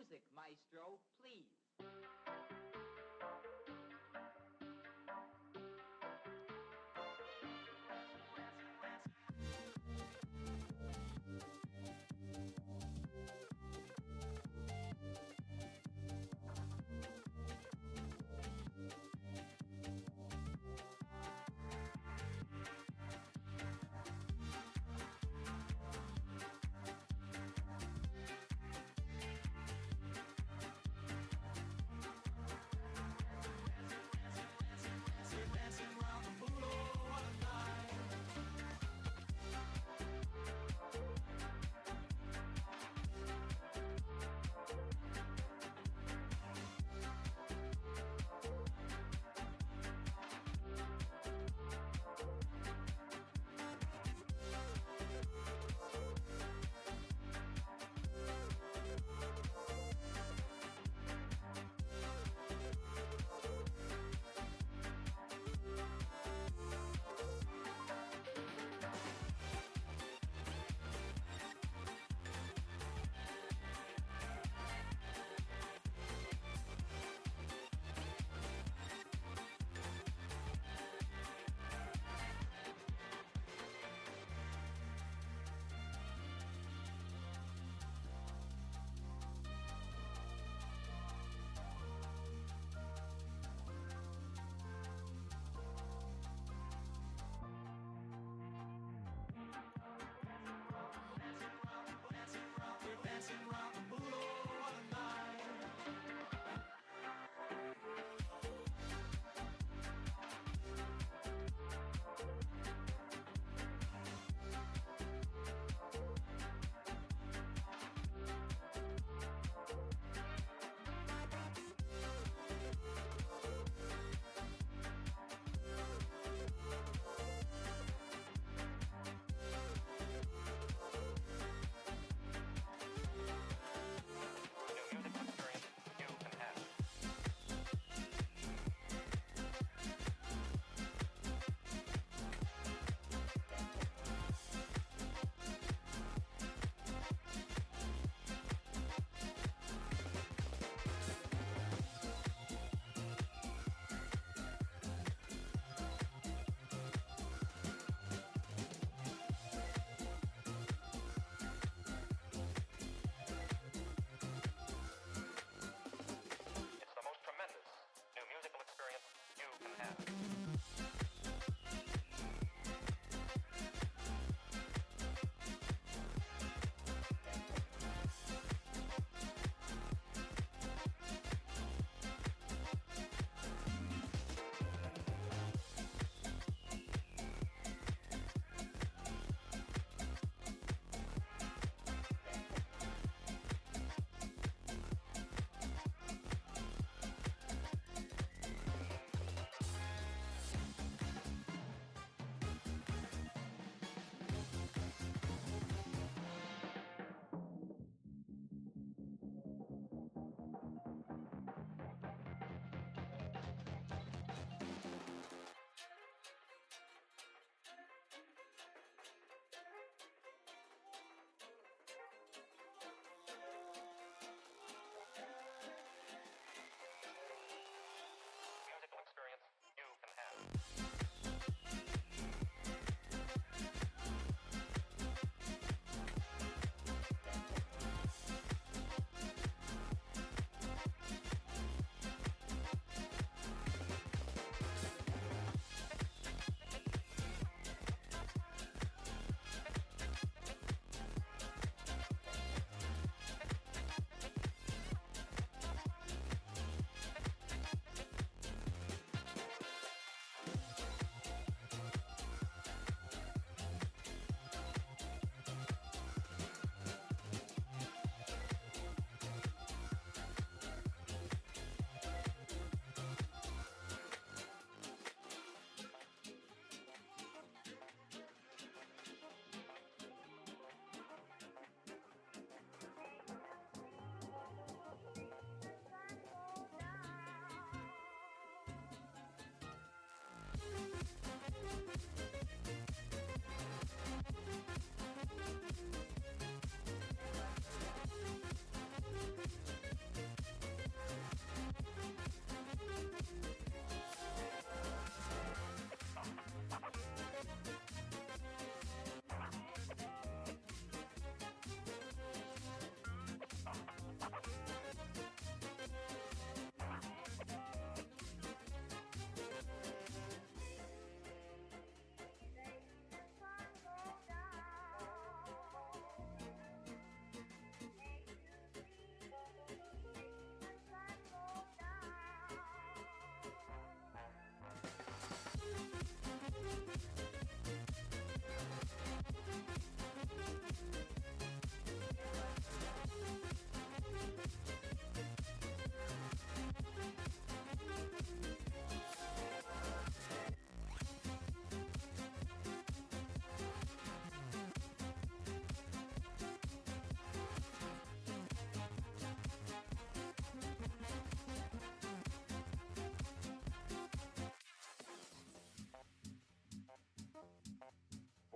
music, maestro, please.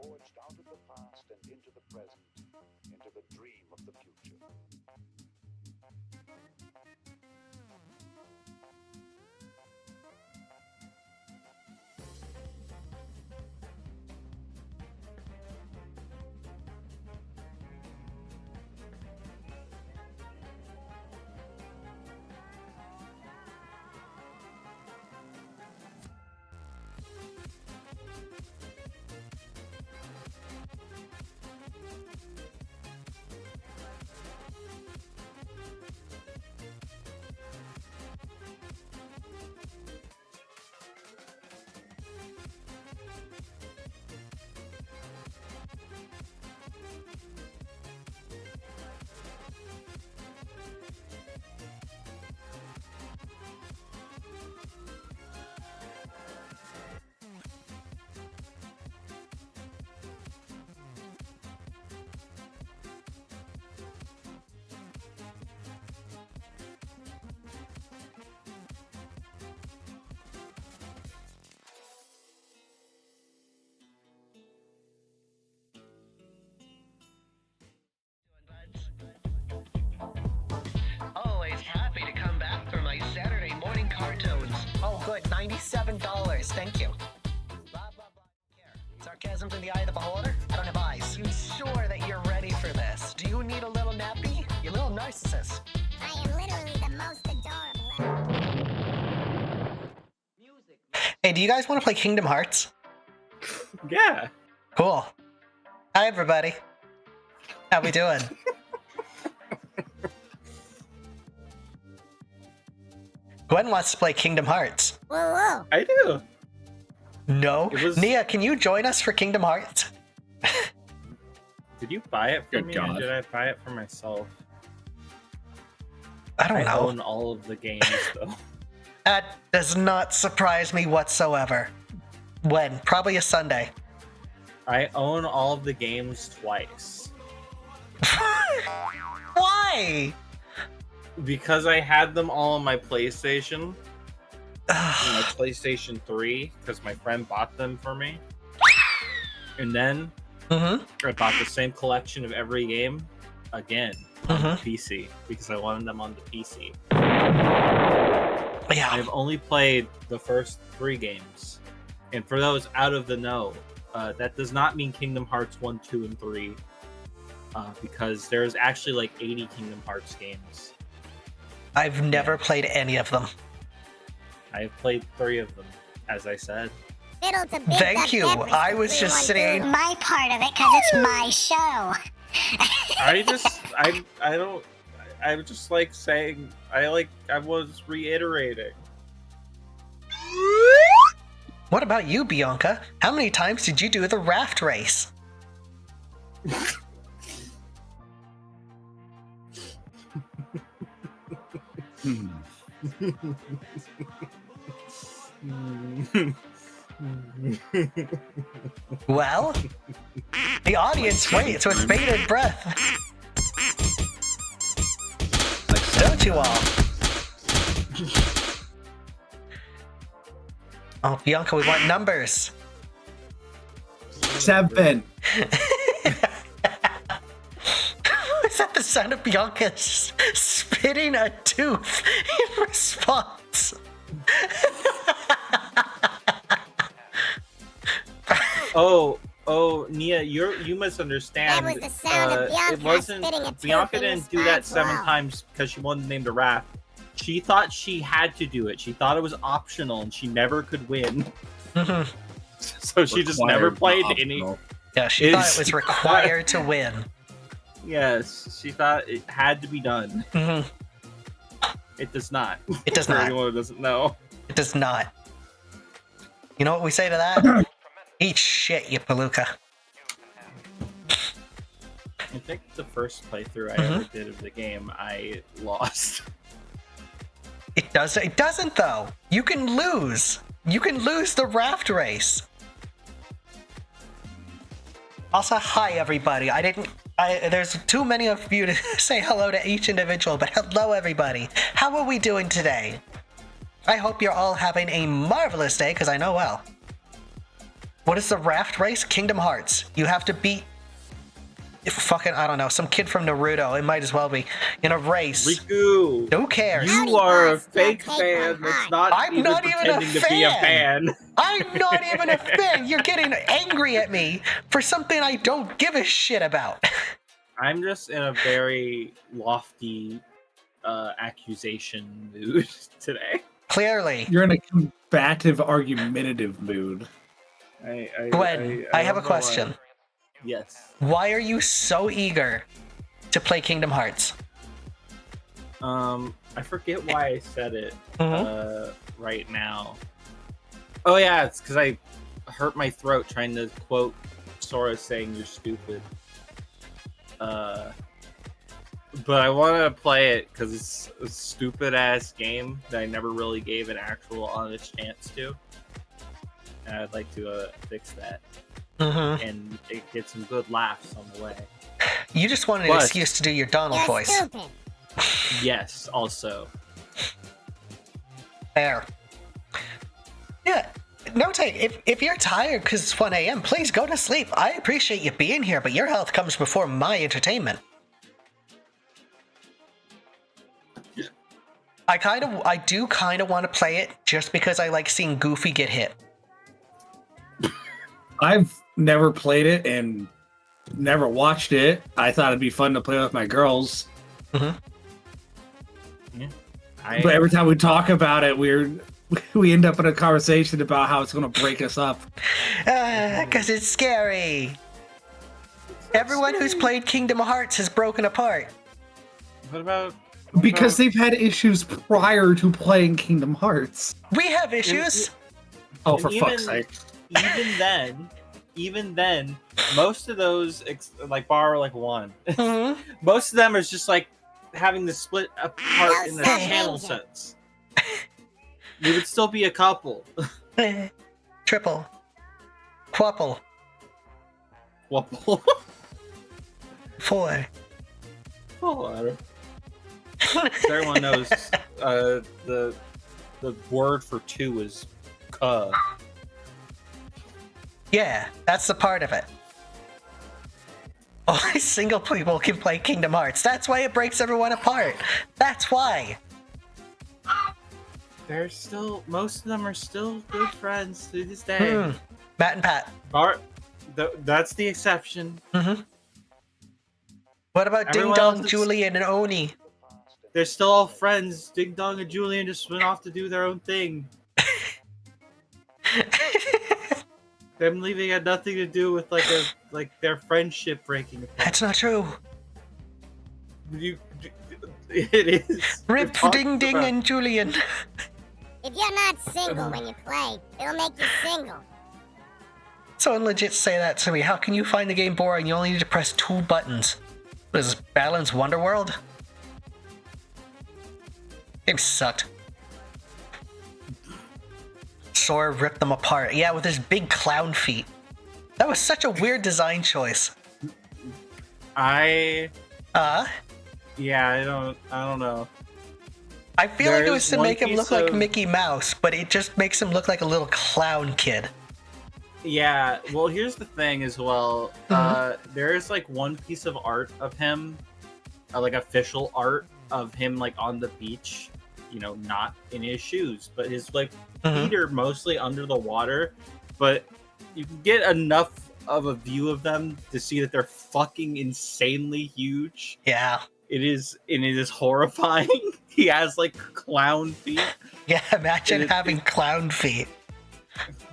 forged out of the past and into the present, into the dream of the future. Always happy to come back for my Saturday morning cartoons. Oh, good. $97. Thank you. Blah, blah, blah. Care. Sarcasm's in the eye of the beholder? I don't have eyes. You sure that you're ready for this? Do you need a little nappy? You little narcissist. I am literally the most adorable. Music. Hey, do you guys want to play Kingdom Hearts? Yeah. Cool. Hi, everybody. How we doing? Gwen wants to play Kingdom Hearts. Whoa, whoa. I do. No? It was- Nia, can you join us for Kingdom Hearts? Did you buy it for Good me, God. or did I buy it for myself? I don't I know. own all of the games, though. That does not surprise me whatsoever. When? Probably a Sunday. I own all of the games twice. Why? Because I had them all on my PlayStation, my Ugh. PlayStation 3, because my friend bought them for me. And then Mhm. I bought the same collection of every game again on Mhm. the PC, because I wanted them on the PC. Yeah. I've only played the first 3 games. And for those out of the know, that does not mean Kingdom Hearts 1, 2, and 3. Because there's actually like 80 Kingdom Hearts games. I've never played any of them. I've played 3 of them, as I said. Bittles a big Thank duck you. peppers I for was just 312. saying- My part of it, because it's my show. I don't. I was just like saying. I was reiterating. What about you, Bianca? How many times did you do the raft race? Well, the audience waits with bated breath. Don't you all? Oh, Bianca, we want numbers. 7. Is that the sound of Bianca spitting a tooth in response? Oh, Nia, you misunderstand. That was the sound of Bianca it wasn't. spitting a tooth Bianca in didn't do that response. 7 Wow. times because she wanted to name the raft. She thought she had to do it. She thought it was optional, and she never could win. Mhm. So she just never Required, played not any. optional. Yeah, she thought Is- it was required to win. Yes, she thought it had to be done. Mhm. It does not. It does For not. anyone who doesn't know. It does not. You know what we say to that? Eat shit, you palooka. I think the first playthrough I Mm-hmm. ever did of the game, I lost. It doesn't though. You can lose. You can lose the raft race. Also, hi everybody. There's too many of you to say hello to each individual, but hello everybody. How are we doing today? I hope you're all having a marvelous day, because I know well. What is the raft race? Kingdom Hearts. You have to beat fucking, I don't know, some kid from Naruto. It might as well be in a race. Riku, Who cares? you are a boss, fake don't take fan my that's heart. not I'm even not even a pretending to be a fan. I'm not even a fan. You're getting angry at me for something I don't give a shit about. I'm just in a very lofty accusation mood today. Clearly. You're in a combative, argumentative mood. Gwen, I have a don't know question. why. Yes. Why are you so eager to play Kingdom Hearts? I forget why I said it right now. Oh yeah, it's because I hurt my throat trying to quote Sora saying you're stupid. But I want to play it because it's a stupid ass game that I never really gave an actual honest chance to, and I'd like to fix that and get some good laughs on the way. You just wanted an But- excuse to do your Donald You're voice. stupid. Yes, also. Fair. Yeah. No take. If you're tired because it's 1 a.m., please go to sleep. I appreciate you being here, but your health comes before my entertainment. I do kind of want to play it just because I like seeing Goofy get hit. I've never played it and never watched it. I thought it'd be fun to play with my girls. But every time we talk about it, we end up in a conversation about how it's going to break us up. Because it's scary. Everyone who's played Kingdom Hearts has broken apart. What about? Because they've had issues prior to playing Kingdom Hearts. We have issues. Oh, And for fuck's even- sake. even then, most of those like bar like one. Mhm. Most of them is just like having to split apart in the Stop channel changing. sense. We would still be a couple. Triple. Quapple. Wobble. 4. So everyone knows the word for 2 is "cuh." Yeah, that's the part of it. Only single people can play Kingdom Hearts. That's why it breaks everyone apart. That's why. They're still, most of them are still good friends to this day. Matt and Pat. That's the exception. What about Ding Everyone Dong, else is- Julian, and Oni? They're still all friends. Ding Dong and Julian just went off to do their own thing. Them leaving had nothing to do with like their friendship breaking apart. That's not true. It is. Rip We're Ding talking Ding about- and Julian. If you're not single when you play, it'll make you single. Someone legit say that to me. How can you find the game boring? You only need to press 2 buttons. What is this, Battle's Wonderworld? Game sucked. Sora ripped them apart. Yeah, with his big clown feet. That was such a weird design choice. Yeah, I don't know. I feel like it was There's to one make him look piece like of- Mickey Mouse, but it just makes him look like a little clown kid. Yeah, well, here's the thing as well. There's like one piece of art of him, like official art of him, like on the beach. You know, not in his shoes, but his like feet are mostly under the water. But you can get enough of a view of them to see that they're fucking insanely huge. Yeah. It is horrifying. He has like clown feet. Yeah, imagine It is- having clown feet.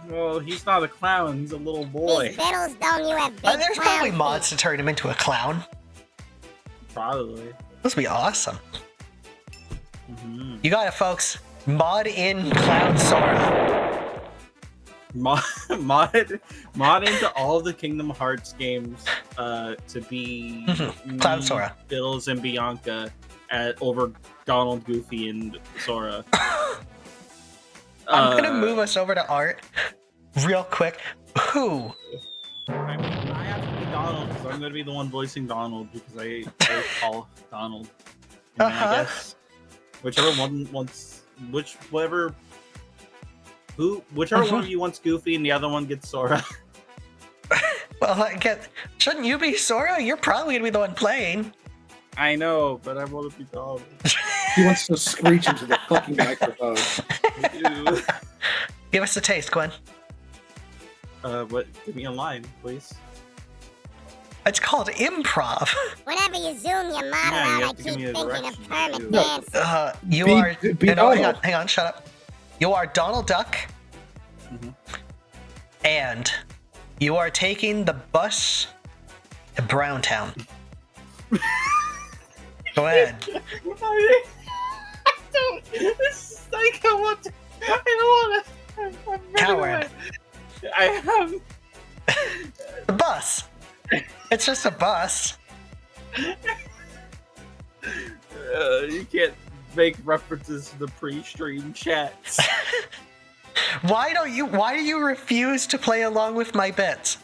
Well, he's not a clown. He's a little boy. These Bittles don't you have big There's clown probably feet. mods to turn him into a clown. Probably. This would be awesome. Mm-hmm. You got it, folks. Mod in Clown Sora. Mod into all of the Kingdom Hearts games to be Clown me, Sora. Bittles and Bianca over Donald, Goofy, and Sora. I'm gonna move us over to art real quick. Who? I mean, I have to be Donald because I'm gonna be the one voicing Donald because I call Donald. And I guess whichever one wants, whatever Whichever one of you wants Goofy and the other one gets Sora. Well, I guess, shouldn't you be Sora? You're probably gonna be the one playing. I know, but I want to be Donald. He wants to screech into the fucking microphone. Give us a taste, Gwen. What? Give me a line, please. It's called improv. Whenever you zoom your model Yeah, you out, I have to keep give me a thinking of direction. Kermit No. dancing. You Be- are. be No, hang on, Donald. hang on, shut up. You are Donald Duck, and you are taking the bus to Browntown. Go ahead. I don't. This is like I want to. I don't want to. I'm Coward. running away. I have. The bus. It's just a bus. You can't make references to the pre-stream chats. Why do you refuse to play along with my bits?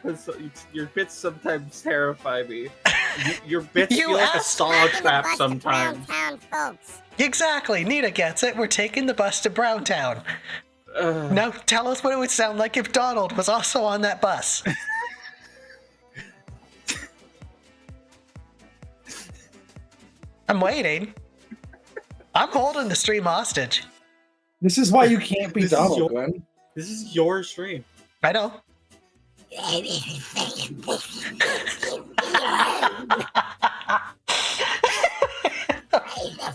Because your bits sometimes terrify me. Your bits You feel like a asked saw Taking the trap bus to sometimes. Browntown, folks. Exactly. Nita gets it. We're taking the bus to Browntown. Now tell us what it would sound like if Donald was also on that bus. I'm waiting. I'm holding the stream hostage. This is why you can't be This is Donald, your- Gwen. This is your stream. I know.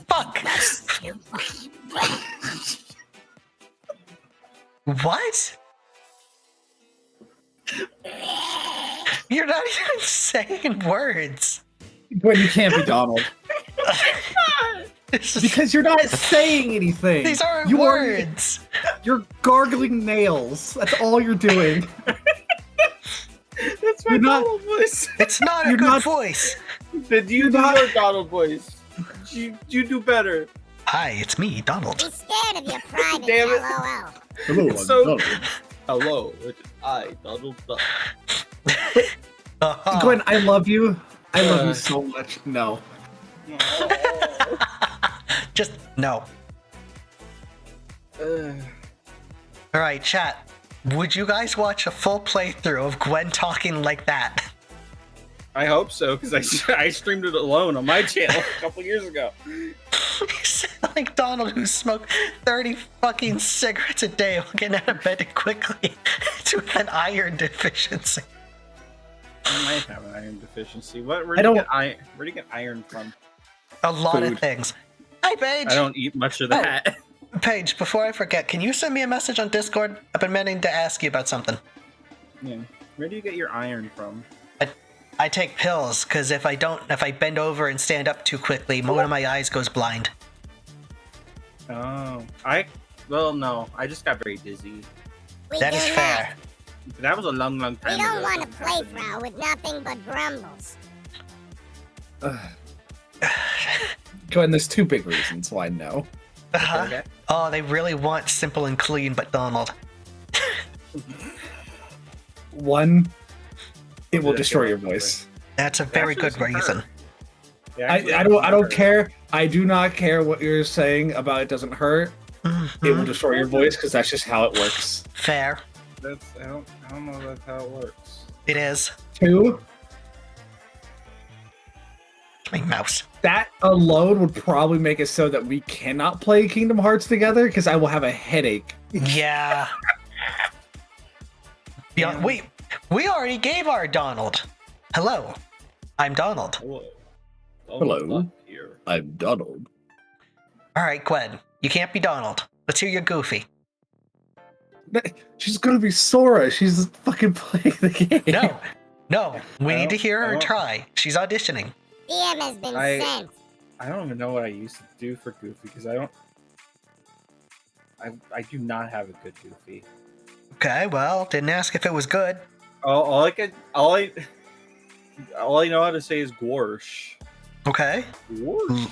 Fuck. What? You're not even saying words. Gwen, you can't be Donald. This is- Because you're not saying anything. these aren't You are- words. You're gargling nails. That's all you're doing. That's my You're not- Donald voice. It's not a You're good not- voice. Did you do your Donald voice? You do better. Hi, it's me, Donald. Be scared of your private Damn it. LOL. Hello, It's so- Hello, it's I, Donald Duck. Uh-huh. Gwen, I love you. I love you so much. No. Just no. All right, chat. Would you guys watch a full playthrough of Gwen talking like that? I hope so, because I streamed it alone on my channel a couple years ago. You sound like Donald who smoked 30 fucking cigarettes a day while getting out of bed quickly with an iron deficiency. I might have an iron deficiency. Where I do you don't- get iron from? A lot of Food. things. Hi, Paige. I don't eat much of that. Paige, before I forget, can you send me a message on Discord? I've been meaning to ask you about something. Yeah. Where do you get your iron from? I take pills because if I bend over and stand up too quickly, one of my eyes goes blind. Oh, no. I just got very dizzy. We That do is not. fair. That was a long time We ago. don't want a That happened. playthrough with nothing but grumbles. Gwen, there's two big reasons why no. Uh-huh. Okay. Oh, they really want simple and clean, but Donald. One, it will Yeah, destroy yeah, your voice. That's a very Actually, good it's reason. Yeah, I actually, don't it's care. I do not care what you're saying about it doesn't hurt. It will destroy your voice because that's just how it works. Fair. I don't know that's how it works. It is. Two, My mouse. that alone would probably make it so that we cannot play Kingdom Hearts together because I will have a headache. Yeah. Beyond, wait, we already gave our Donald. Hello, I'm Donald. Hello. Duck Here. I'm Donald. All right, Gwen, you can't be Donald. Let's hear your Goofy. She's gonna be Sora. She's fucking playing the game. No, we I need to don't- hear I her don't- try. She's auditioning. DM has been sent. I don't even know what I used to do for Goofy because I do not have a good Goofy. Okay, well, didn't ask if it was good. All I know how to say is Gorsh. Okay. Gorsh.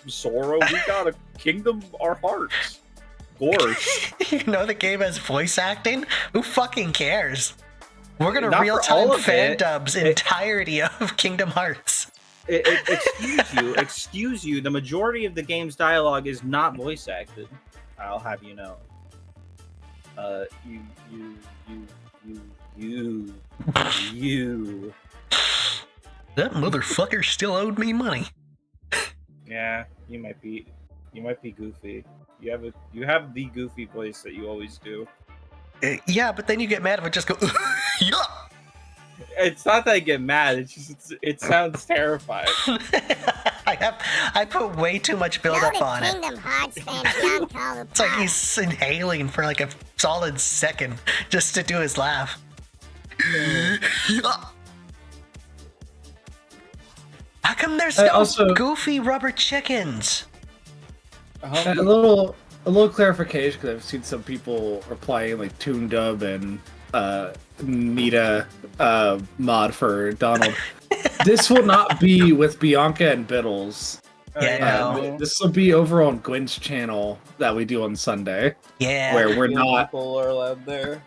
Sora, we got a kingdom our hearts. Gorsh. You know the game has voice acting? Who fucking cares? We're gonna Not for real-time all of fan it. dubs entirety of Kingdom Hearts. Excuse you. The majority of the game's dialogue is not voice acted. I'll have you know. You, you. That motherfucker still owed me money. Yeah, you might be goofy. You have the goofy voice that you always do. Yeah, but then you get mad if I just go, yeah. It's not that I get mad. It's just it sounds terrifying. I put way too much build up on it. Kingdom Hearts fan Giancarlo It's like he's inhaling for like a solid second just to do his laugh. How come there's no also- goofy rubber chickens? A little clarification, because I've seen some people replying like Toon Dub and Nita mod for Donald. This will not be with Bianca and Bittles. Yeah, no. This will be over on Gwen's channel that we do on Sunday. Yeah. Where we're not. People are allowed there.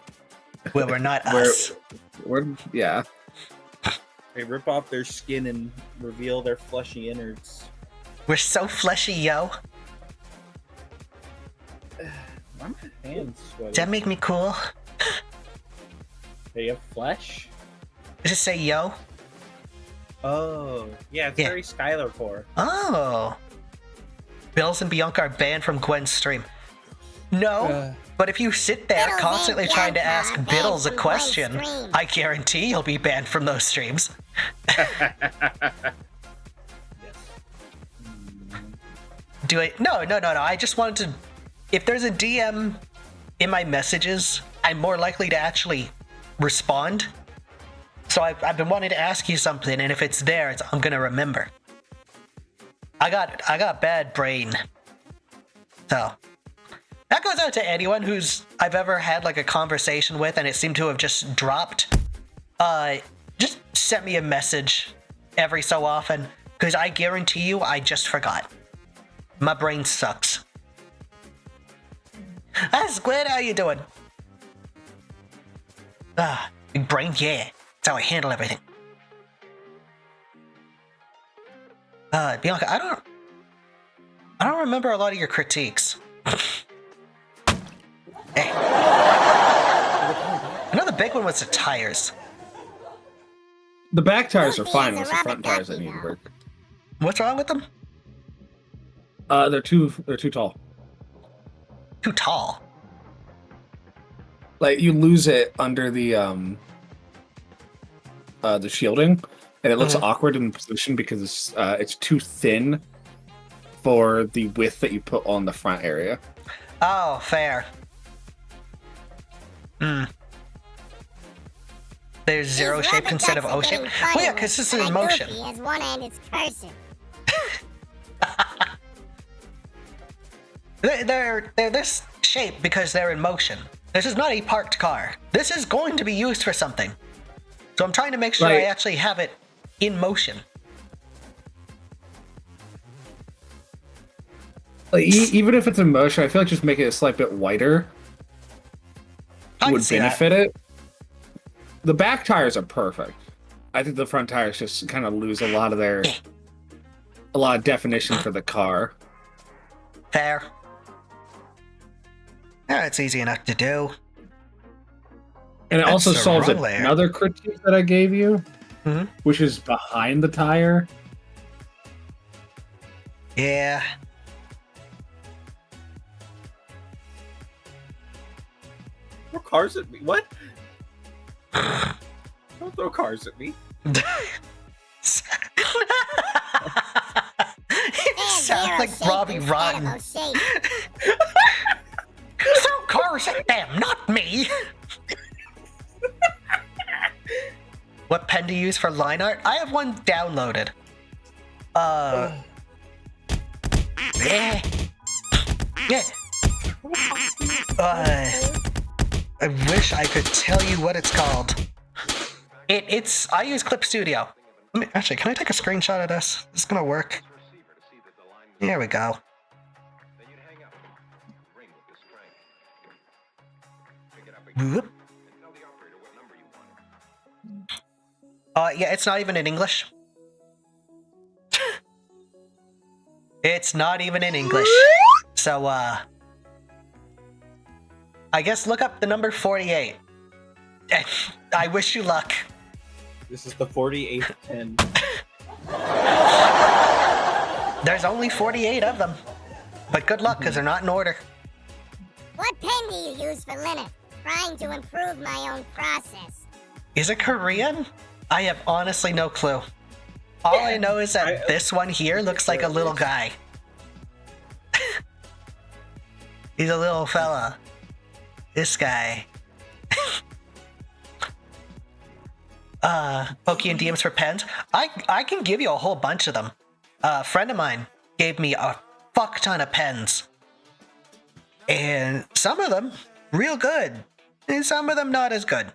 Well, we're not us. Yeah. They rip off their skin and reveal their fleshy innards. We're so fleshy, yo. Why are my hands sweaty? Does that make me cool? They have flesh? Does it say yo? Oh, yeah, it's very Skylar core. Oh. Bills and Bianca are banned from Gwen's stream. No, but if you sit there Bittles constantly and trying to Bianca ask are banned Bittles a from Gwen's question, stream. I guarantee you'll be banned from those streams. Yes. Do it? No. I just wanted to. If there's a DM in my messages, I'm more likely to actually respond. So I've been wanting to ask you something, and if it's there, I'm gonna remember. I got bad brain. So that goes out to anyone I've ever had like a conversation with, and it seemed to have just dropped. Just send me a message every so often, because I guarantee you, I just forgot. My brain sucks. That's good. How you doing? Big brain, yeah. That's how I handle everything. Bianca, I don't remember a lot of your critiques. Hey. Another big one was the tires. The back tires are Goofy fine. is a It's the front rubber tires that ducky need now. work. What's wrong with them? They're too tall. Too tall. Like you lose it under the shielding, and it looks awkward in position because it's too thin for the width that you put on the front area. Oh, fair. There's zero These shape rubber instead of ducks are O shape. getting Well, yeah, funnier, because this and is that motion. Goofy has one end it's cursing. They're this shape because they're in motion. This is not a parked car. This is going to be used for something. So I'm trying to make sure I Right. actually have it in motion. Like even if it's in motion, I feel like just making it a slight bit wider I can would see that. benefit it. The back tires are perfect. I think the front tires just kind of lose a lot of definition for the car. Fair. Yeah, it's easy enough to do. And it That's also the solves wrong layer. another critique that I gave you, Mhm. which is behind the tire. Yeah. Throw cars at me. What? Don't throw cars at me. You sound Zero like shape Robbie instead Rotten. of O shape. Throw cars at them, not me. What pen to use for line art? I have one downloaded. Yeah. I wish I could tell you what it's called. It's I use Clip Studio. Actually, can I take a screenshot of this? This is gonna work. Here we go. Whoop. Yeah, it's not even in English. It's not even in English. So, I guess look up the number 48. And I wish you luck. This is the 48th pin. There's only 48 of them. But good luck, because they're not in order. What pen do you use for Linux? Trying to improve my own process. Is it Korean? I have honestly no clue. All I know is that this one here looks like a little guy. He's a little fella. This guy. Pokey and DMs for pens. I can give you a whole bunch of them. A friend of mine gave me a fuck ton of pens. And some of them real good. And some of them not as good.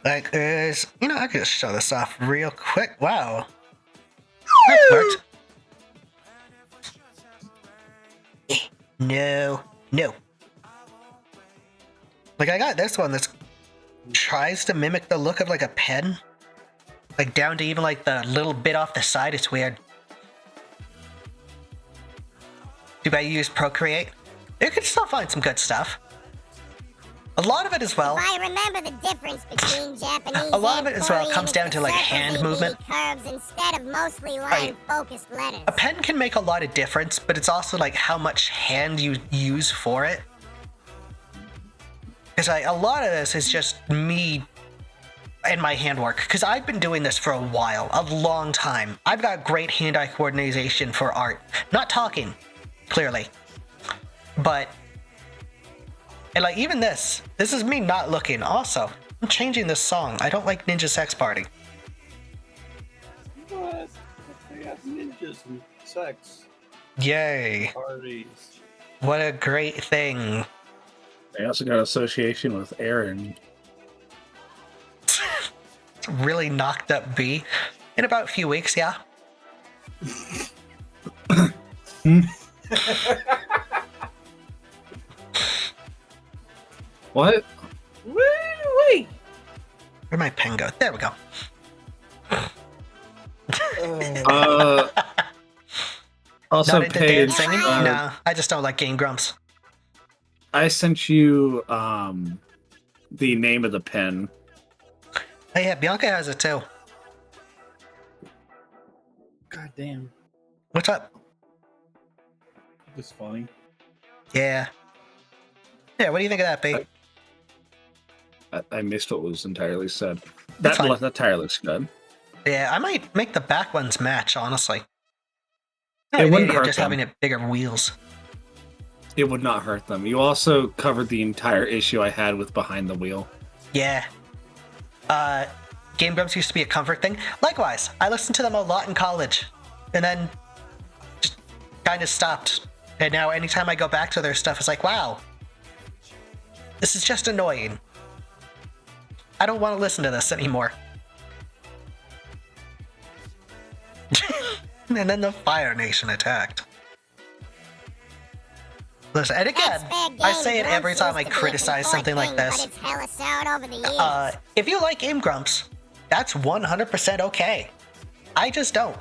Like, there's... You know, I could just show this off real quick. Wow. That worked. No. No. Like, I got this one that tries to mimic the look of, like, a pen. Like, down to even, like, the little bit off the side. It's weird. Too bad you use Procreate. You can still find some good stuff. A lot of it as well. If I remember the difference between Japanese A lot of and it as well Korean, comes down to, like, circles, hand ABE movement. curves instead of mostly line-focused letters. A pen can make a lot of difference, but it's also, like, how much hand you use for it. Because, like, a lot of this is just me and my handwork. Because I've been doing this for a while, a long time. I've got great hand-eye coordination for art. Not talking, clearly. But... And, like, even this is me not looking. Also, I'm changing this song. I don't like Ninja Sex Party. What? They have ninjas and sex Yay. parties. What a great thing. They also got association with Aaron. It's really knocked up B. In about a few weeks, yeah. What? Wait. Where'd my pen go? There we go. Also, Not into Paige, dancing? No, I just don't like Game Grumps. I sent you the name of the pen. Oh yeah, Bianca has it too. God damn. What's up? This is funny. Yeah. Yeah, what do you think of that, B? I missed what was entirely said. That's fine. That tire looks good. Yeah, I might make the back ones match, honestly. It wouldn't Maybe hurt just them. having it bigger wheels. It would not hurt them. You also covered the entire issue I had with Behind the Wheel. Yeah. Game Grumps used to be a comfort thing. Likewise, I listened to them a lot in college. And then just kind of stopped. And now anytime I go back to their stuff, it's like, wow. This is just annoying. I don't want to listen to this anymore. And then the Fire Nation attacked. Listen, and again, I say it every time I criticize something like this. But it's hella soured over the years. If you like Game Grumps, that's 100% okay. I just don't.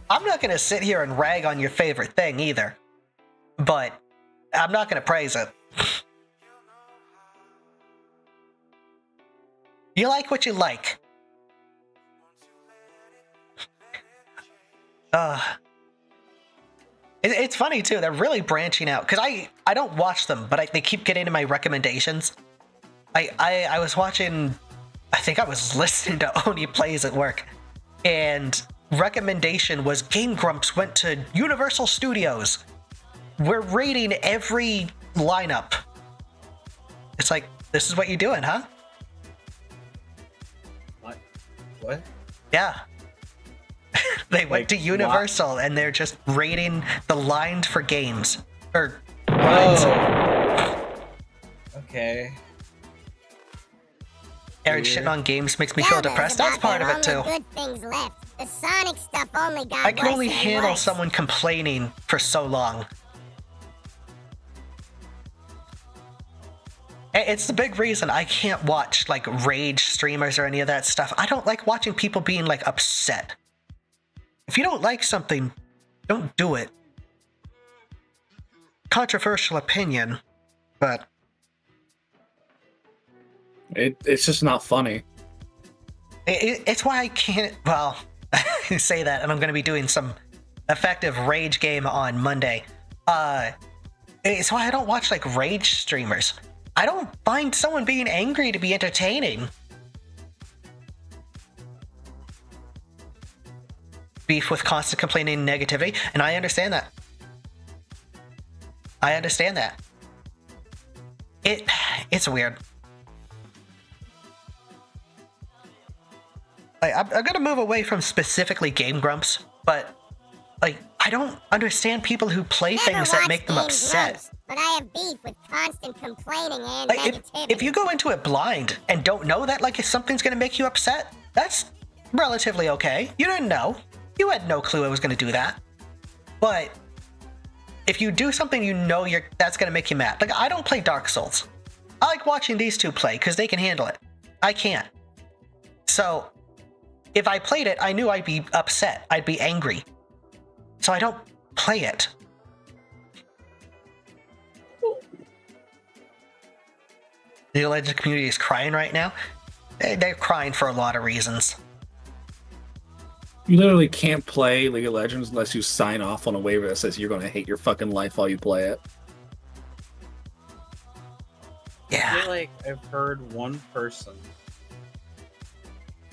I'm not going to sit here and rag on your favorite thing either. But I'm not going to praise it. You like what you like. It's funny too, they're really branching out. Because I don't watch them, but they keep getting in my recommendations. I was watching, I think I was listening to Oni Plays at work. And recommendation was Game Grumps went to Universal Studios. We're rating every lineup. It's like, this is what you're doing, huh? What? Yeah. They went to Universal and they're just rating the lines for games. Or lines. Okay. Aaron shitting on games makes me feel depressed. That's part of it too. Good things left. The Sonic stuff only got I can only worse and handle worse. someone complaining for so long. It's the big reason I can't watch like rage streamers or any of that stuff. I don't like watching people being like upset. If you don't like something, don't do it. controversial opinion, but It's just not funny. it's why I can't. Well, say that, and I'm going to be doing some effective rage game on Monday. It's why I don't watch like rage streamers. I don't find someone being angry to be entertaining. Beef with constant complaining and negativity, and I understand that. I understand that. It's weird. Like, I'm gonna move away from specifically Game Grumps, but like I don't understand people who play things that make them upset. Grumps, but I have beef with constant complaining and Like negativity. if you go into it blind and don't know that like if something's gonna make you upset, that's relatively okay. You didn't know. You had no clue it was gonna do that. But if you do something you know that's gonna make you mad. Like I don't play Dark Souls. I like watching these two play because they can handle it. I can't. So if I played it, I knew I'd be upset. I'd be angry. So I don't play it. The Legends community is crying right now. They're crying for a lot of reasons. You literally can't play League of Legends unless you sign off on a waiver that says you're going to hate your fucking life while you play it. I Yeah. feel like I've heard one person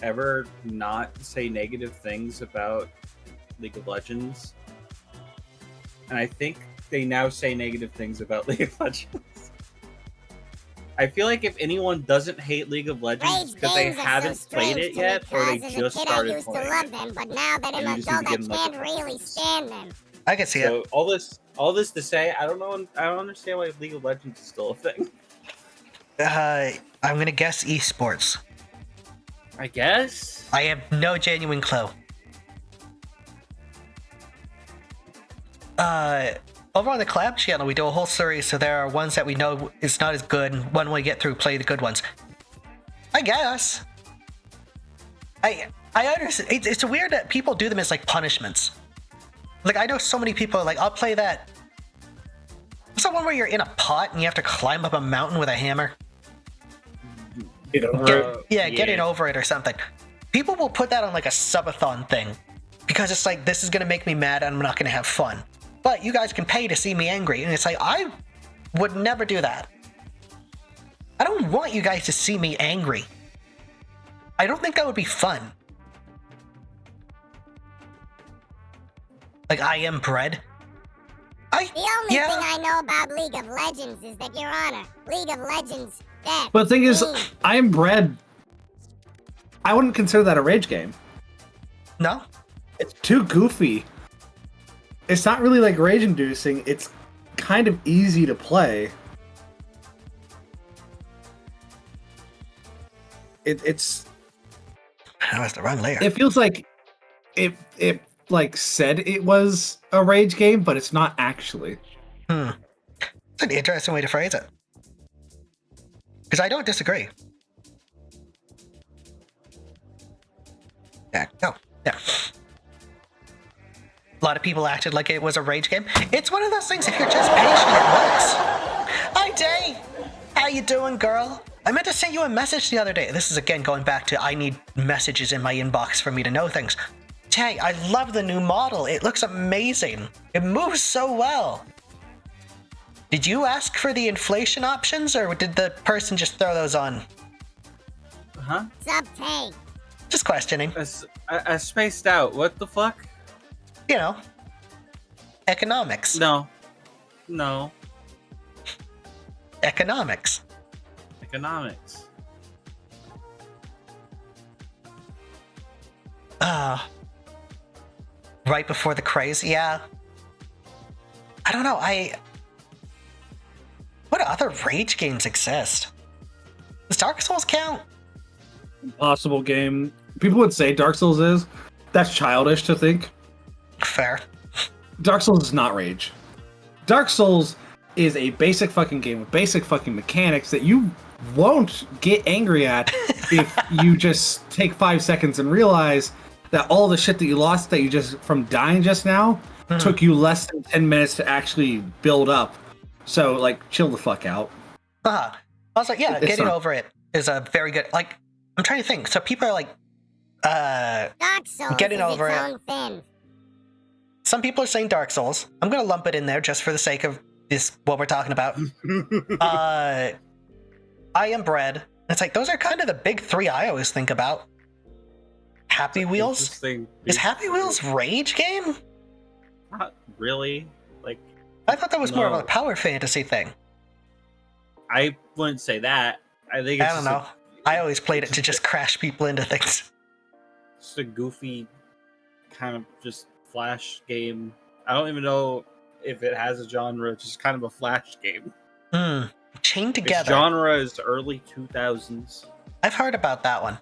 ever not say negative things about League of Legends, and I think they now say negative things about League of Legends. I feel like if anyone doesn't hate League of Legends because they haven't played it yet, or they just started I used playing to love it. them, but now that I'm You an just need to adult, I give them, like, can't a really practice. stand them. I can see it. So all this to say, I don't know. I don't understand why League of Legends is still a thing. I'm gonna guess esports. I guess. I have no genuine clue. Over on the Collab channel, we do a whole series, so there are ones that we know is not as good, and when we get through, play the good ones. I guess. I understand. It's weird that people do them as like punishments. Like I know so many people are like, I'll play that. What's that one where you're in a pot and you have to climb up a mountain with a hammer? Get over it. Getting over it or something. People will put that on like a subathon thing because it's like, this is gonna make me mad and I'm not gonna have fun. But you guys can pay to see me angry, and it's like, I would never do that. I don't want you guys to see me angry. I don't think that would be fun. Like, I am bred. The only thing I know about League of Legends is that, Your Honor, League of Legends death. But the thing is, means I am bred. I wouldn't consider that a rage game. No? It's too goofy. It's not really like rage inducing. It's kind of easy to play. It's That was the wrong layer. it feels like it like said it was a rage game, but it's not actually. It's an interesting way to phrase it. Because I don't disagree. Yeah, no, yeah. A lot of people acted like it was a rage game. It's one of those things, if you're just patient, it works. Hi, Day! How you doing, girl? I meant to send you a message the other day. This is, again, going back to I need messages in my inbox for me to know things. Tay, I love the new model. It looks amazing. It moves so well. Did you ask for the inflation options, or did the person just throw those on? Huh? Sub-Tay. Just questioning. I spaced out. What the fuck? You know, economics. No. Economics. Economics. Right before the craze, yeah. I don't know, what other rage games exist? Does Dark Souls count? Impossible game. People would say Dark Souls is. That's childish to think. Fair. Dark Souls is not rage. Dark Souls is a basic fucking game with basic fucking mechanics that you won't get angry at if you just take 5 seconds and realize that all the shit that you lost that you just from dying just now took you less than 10 minutes to actually build up So like, chill the fuck out. I was like, yeah, It's getting not- over it is a very good. Like, I'm trying to think. So people are like, Dark Souls Getting is over its it. own thing. some people are saying Dark Souls. I'm gonna lump it in there just for the sake of this what we're talking about. I Am Bread. It's like those are kind of the big three I always think about. Happy Wheels? Interesting. Is Happy Wheels rage game? Not really. Like, I thought that was more of a No. power fantasy thing. I wouldn't say that. I think it's I don't know. I always played it to just crash people into things. Just a goofy kind of just flash game. I don't even know if it has a genre. It's just kind of a flash game. Chained Its Together. genre is early 2000s. I've heard about that one.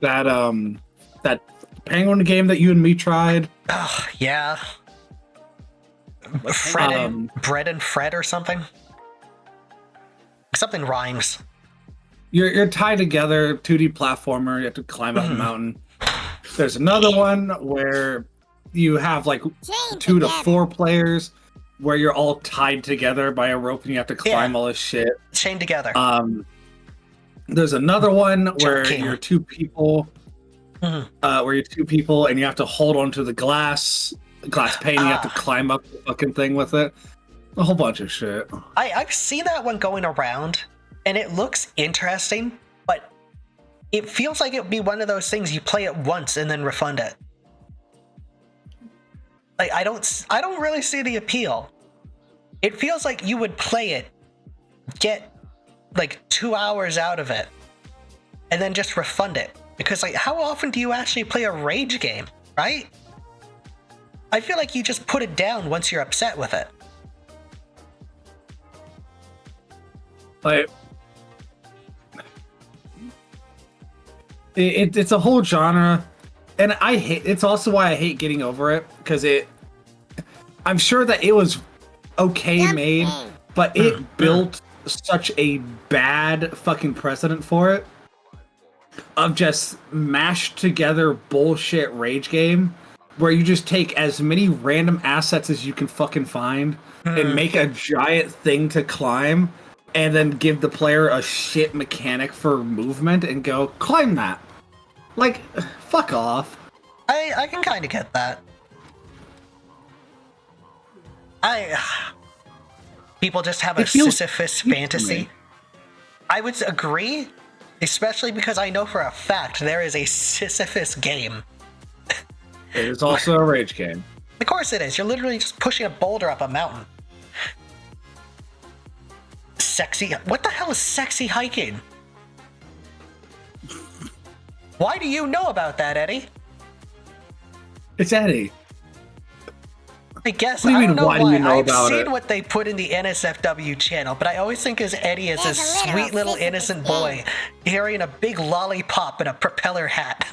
That Penguin game that you and me tried. Oh, yeah. What's Bread and Fred or something? Something rhymes. You're tied together, 2D platformer. You have to climb up a mountain. There's another one where you have like Chained 2 to together. 4 players, where you're all tied together by a rope and you have to climb Yeah. all this shit. Chained Together. There's another one where Joking. you're 2 people, Mhm. where you're 2 people and you have to hold onto the glass pane. You have to climb up the fucking thing with it. A whole bunch of shit. I've seen that one going around, and it looks interesting, but it feels like it would be one of those things you play it once and then refund it. Like I don't really see the appeal. It feels like you would play it, get like 2 hours out of it, and then just refund it. Because like, how often do you actually play a rage game, right? I feel like you just put it down once you're upset with it. Like, it's a whole genre, and I hate. It's also why I hate getting over it, because I'm sure that it was okay made, but it built such a bad fucking precedent for it of just mashed together bullshit rage game where you just take as many random assets as you can fucking find and make a giant thing to climb, and then give the player a shit mechanic for movement and go climb that. Like, fuck off. I can kind of get that. People just have a It feels Sisyphus cheap to fantasy. me. I would agree, especially because I know for a fact there is a Sisyphus game. It is also a rage game. Of course it is. You're literally just pushing a boulder up a mountain. Sexy. What the hell is sexy hiking? Why do you know about that, Eddie? It's Eddie. I guess What do you I mean, don't know why do why. you know I've about seen it? what they put in the NSFW channel, but I always think of Eddie as There's this a literal sweet little Sisyphus innocent game. boy carrying a big lollipop and a propeller hat.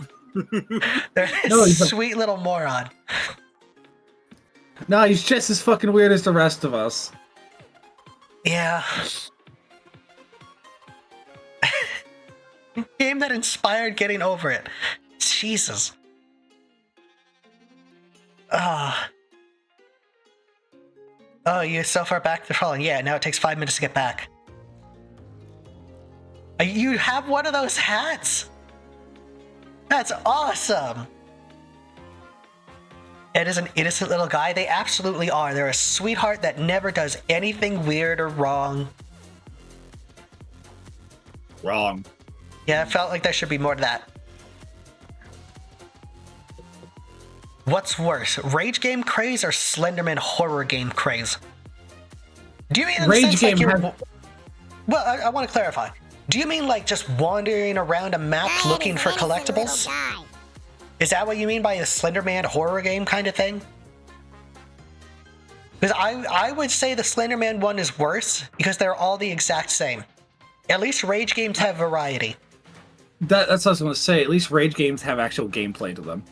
They're No, this he's a- sweet little moron. No, he's just as fucking weird as the rest of us. Yeah. Game that inspired getting over it. Jesus. Oh, you're so far back to falling. Yeah, now it takes 5 minutes to get back. You have one of those hats? That's awesome. Ed is an innocent little guy. They absolutely are. They're a sweetheart that never does anything weird or wrong. Wrong. Yeah, it felt like there should be more to that. What's worse, rage game craze or Slenderman horror game craze? Do you mean in the Rage sense like game you're... has- Well, I want to clarify. Do you mean like just wandering around a map That looking is for an innocent collectibles? little guy. Is that what you mean by a Slenderman horror game kind of thing? Because I would say the Slenderman one is worse because they're all the exact same. At least rage games have variety. That's what I was going to say. At least rage games have actual gameplay to them.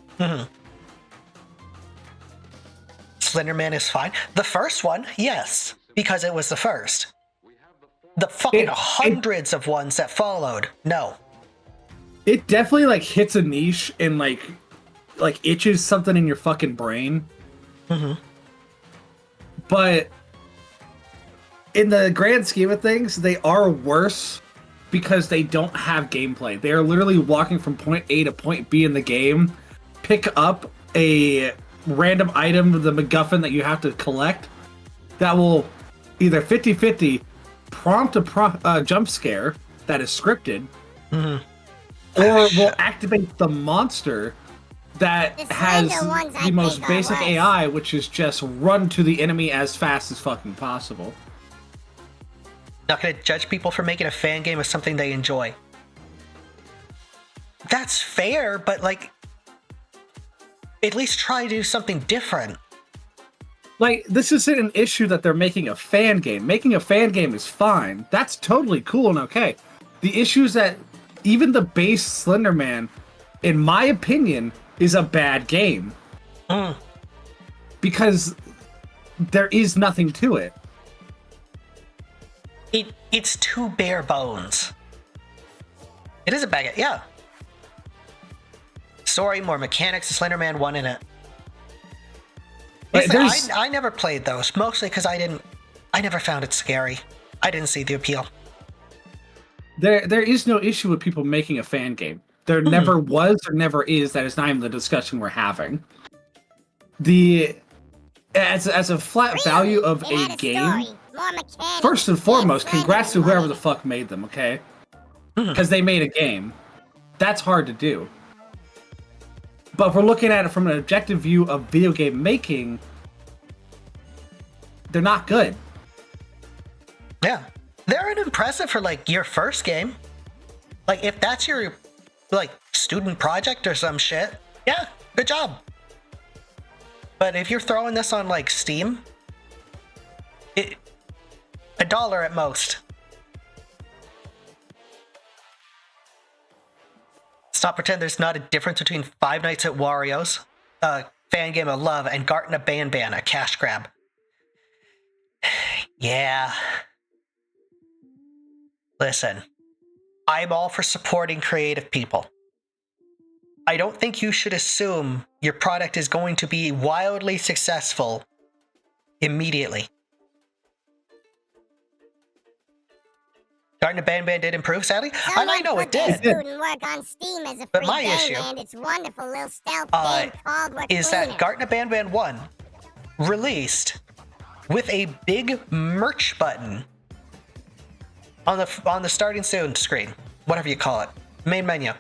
Slenderman is fine. The first one, yes, because it was the first. The fucking hundreds of ones that followed, no. It definitely like hits a niche and like itches something in your fucking brain. But in the grand scheme of things, they are worse because they don't have gameplay. They are literally walking from point A to point B in the game, pick up a random item, the MacGuffin that you have to collect, that will either 50-50 prompt a jump scare that is scripted, or will activate the monster that has the most basic AI, which is just run to the enemy as fast as fucking possible. Not gonna judge people for making a fan game of something they enjoy. That's fair, but like, at least try to do something different. Like, this isn't an issue that they're making a fan game. Making a fan game is fine. That's totally cool and okay. The issue is that even the base Slender Man, in my opinion, is a bad game. Because there is nothing to it. It's too bare bones. It is a bad game, yeah. Story, more mechanics, Slender Man 1 in it. I never played those, mostly because I never found it scary. I didn't see the appeal. There is no issue with people making a fan game. There never was or never is. That is not even the discussion we're having. As a flat value of a game, first and foremost, congrats to whoever the fuck made them, okay? Because they made a game. That's hard to do. But if we're looking at it from an objective view of video game making, they're not good. Yeah. They're impressive for, like, your first game. Like, if that's your, like, student project or some shit, yeah, good job. But if you're throwing this on, like, Steam, $1 at most. Stop pretend there's not a difference between Five Nights at Wario's, a fan game of love, and Garten of Banban, a cash grab. Yeah. Listen, I'm all for supporting creative people. I don't think you should assume your product is going to be wildly successful immediately. Garten of Banban did improve, sadly, and I know it did. Work on Steam as a But free my game, issue and it's wonderful little stealth game called is that Garten of Banban 1 released with a big merch button on the starting soon screen, whatever you call it, main menu.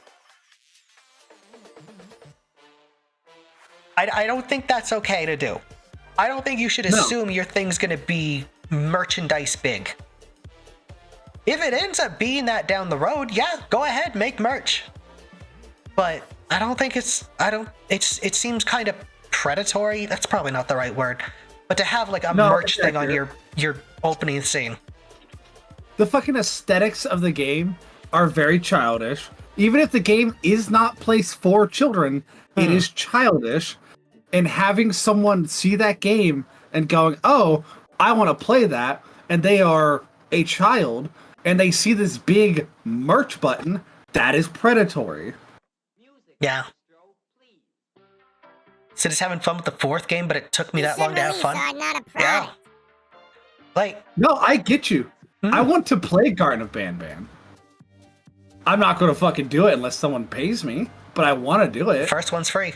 I don't think that's okay to do. I don't think you should assume your thing's gonna be merchandise big. If it ends up being that down the road, yeah, go ahead, make merch. But I don't think it seems kind of predatory. That's probably not the right word. But to have like a merch thing on your opening scene. The fucking aesthetics of the game are very childish. Even if the game is not placed for children, it is childish. And having someone see that game and going, oh, I want to play that, and they are a child, and they see this big merch button, that is predatory. Yeah. So just having fun with the fourth game, but it took me that long to have fun. Yeah. Like, no, I get you. I want to play Garten of Banban. I'm not going to fucking do it unless someone pays me, but I want to do it. First one's free.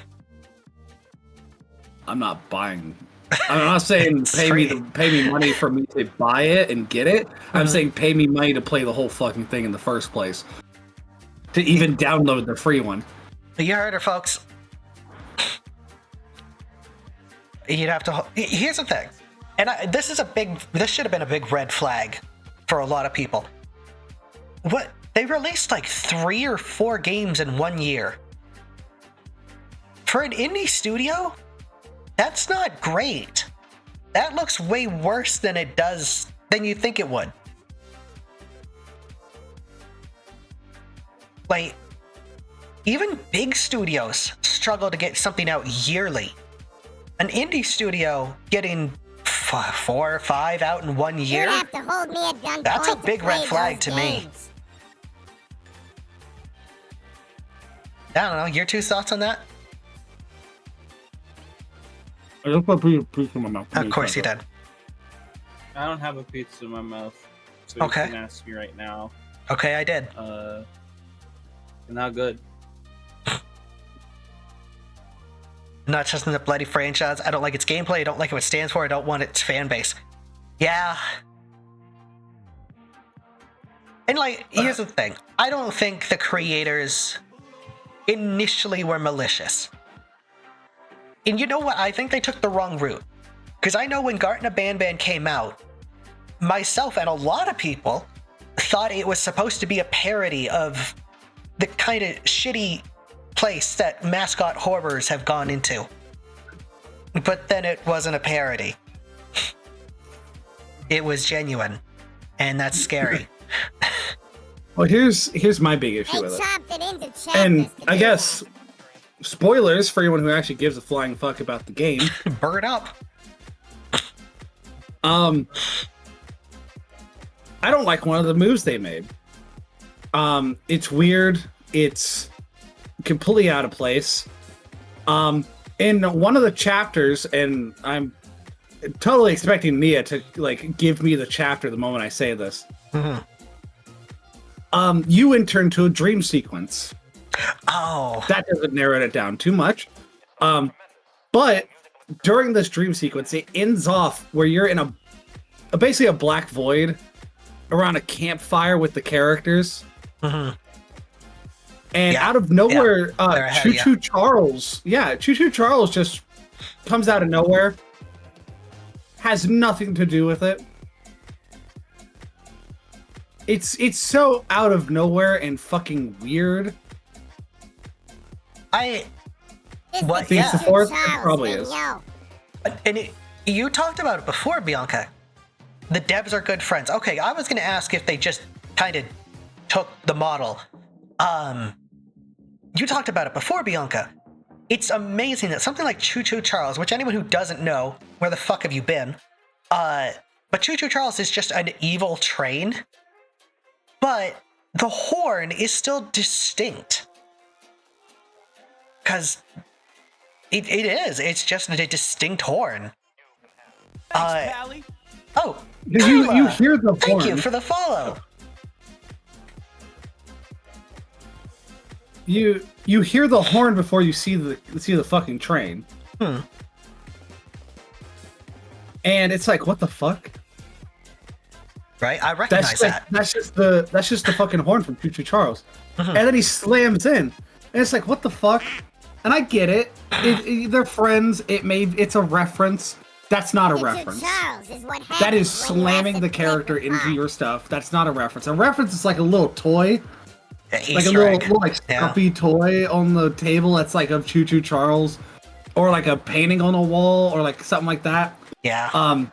I'm not buying. I'm not saying pay me money for me to buy it and get it. I'm saying pay me money to play the whole fucking thing in the first place. To even download the free one. You heard her, folks. You'd have to. Here's the thing, and this should have been a big red flag for a lot of people. What they released like 3 or 4 games in 1 year. For an indie studio, that's not great. That looks way worse than you think it would. Like, even big studios struggle to get something out yearly. An indie studio getting 4 or 5 out in 1 year? You have to hold me at gunpoint. That's a big red flag to me. I don't know. Your 2 thoughts on that? I just put a piece in my mouth. Of course you did. I don't have a pizza in my mouth, so Okay. you can ask me right now. Okay, I did. Not good. Not just in the bloody franchise. I don't like its gameplay. I don't like what it stands for. I don't want its fan base. Yeah. And like, here's the thing. I don't think the creators initially were malicious. And you know what? I think they took the wrong route. Because I know when Garten Banban came out, myself and a lot of people thought it was supposed to be a parody of the kind of shitty place that mascot horrors have gone into. But then it wasn't a parody. It was genuine. And that's scary. Well, here's my big issue They with it. chopped it into chapters. And to I do guess spoilers for anyone who actually gives a flying fuck about the game. Burn up. I don't like one of the moves they made. It's weird. It's completely out of place. In one of the chapters, and I'm totally expecting Nia to like give me the chapter the moment I say this. Mhm. You enter into a dream sequence. Oh. That doesn't narrow it down too much. But during this dream sequence, it ends off where you're in basically a black void around a campfire with the characters. Mhm. And Yeah. out of nowhere, They're ahead, Choo Choo Charles, Choo Choo Charles just comes out of nowhere. Has nothing to do with it. It's so out of nowhere and fucking weird. I This What? is Think it's the Yeah. fourth? It Charles probably thing, is. yo. you talked about it before, Bianca. The devs are good friends. Okay, I was gonna ask if they just kind of took the model. You talked about it before, Bianca. It's amazing that something like Choo Choo Charles, which anyone who doesn't know, where the fuck have you been? But Choo Choo Charles is just an evil train. But the horn is still distinct. Because it is. It's just a distinct horn. Oh, You Carla, hear the thank horn. you for the follow. You hear the horn before you see the fucking train. Hmm. And it's like, what the fuck? Right? I recognize that. That's just the fucking horn from Choo Choo Charles. Mhm. And then he slams in. And it's like, what the fuck? And I get it. They're friends. It's a reference. That's not a Choo Choo reference. Charles is what That is happens when you slamming ask the a kid character to into pop. your stuff. That's not a reference. A reference is like a little toy. Like a Easter little egg. like Yeah. stuffy toy on the table that's like of Choo Choo Charles. Or like a painting on a wall or like something like that. Yeah.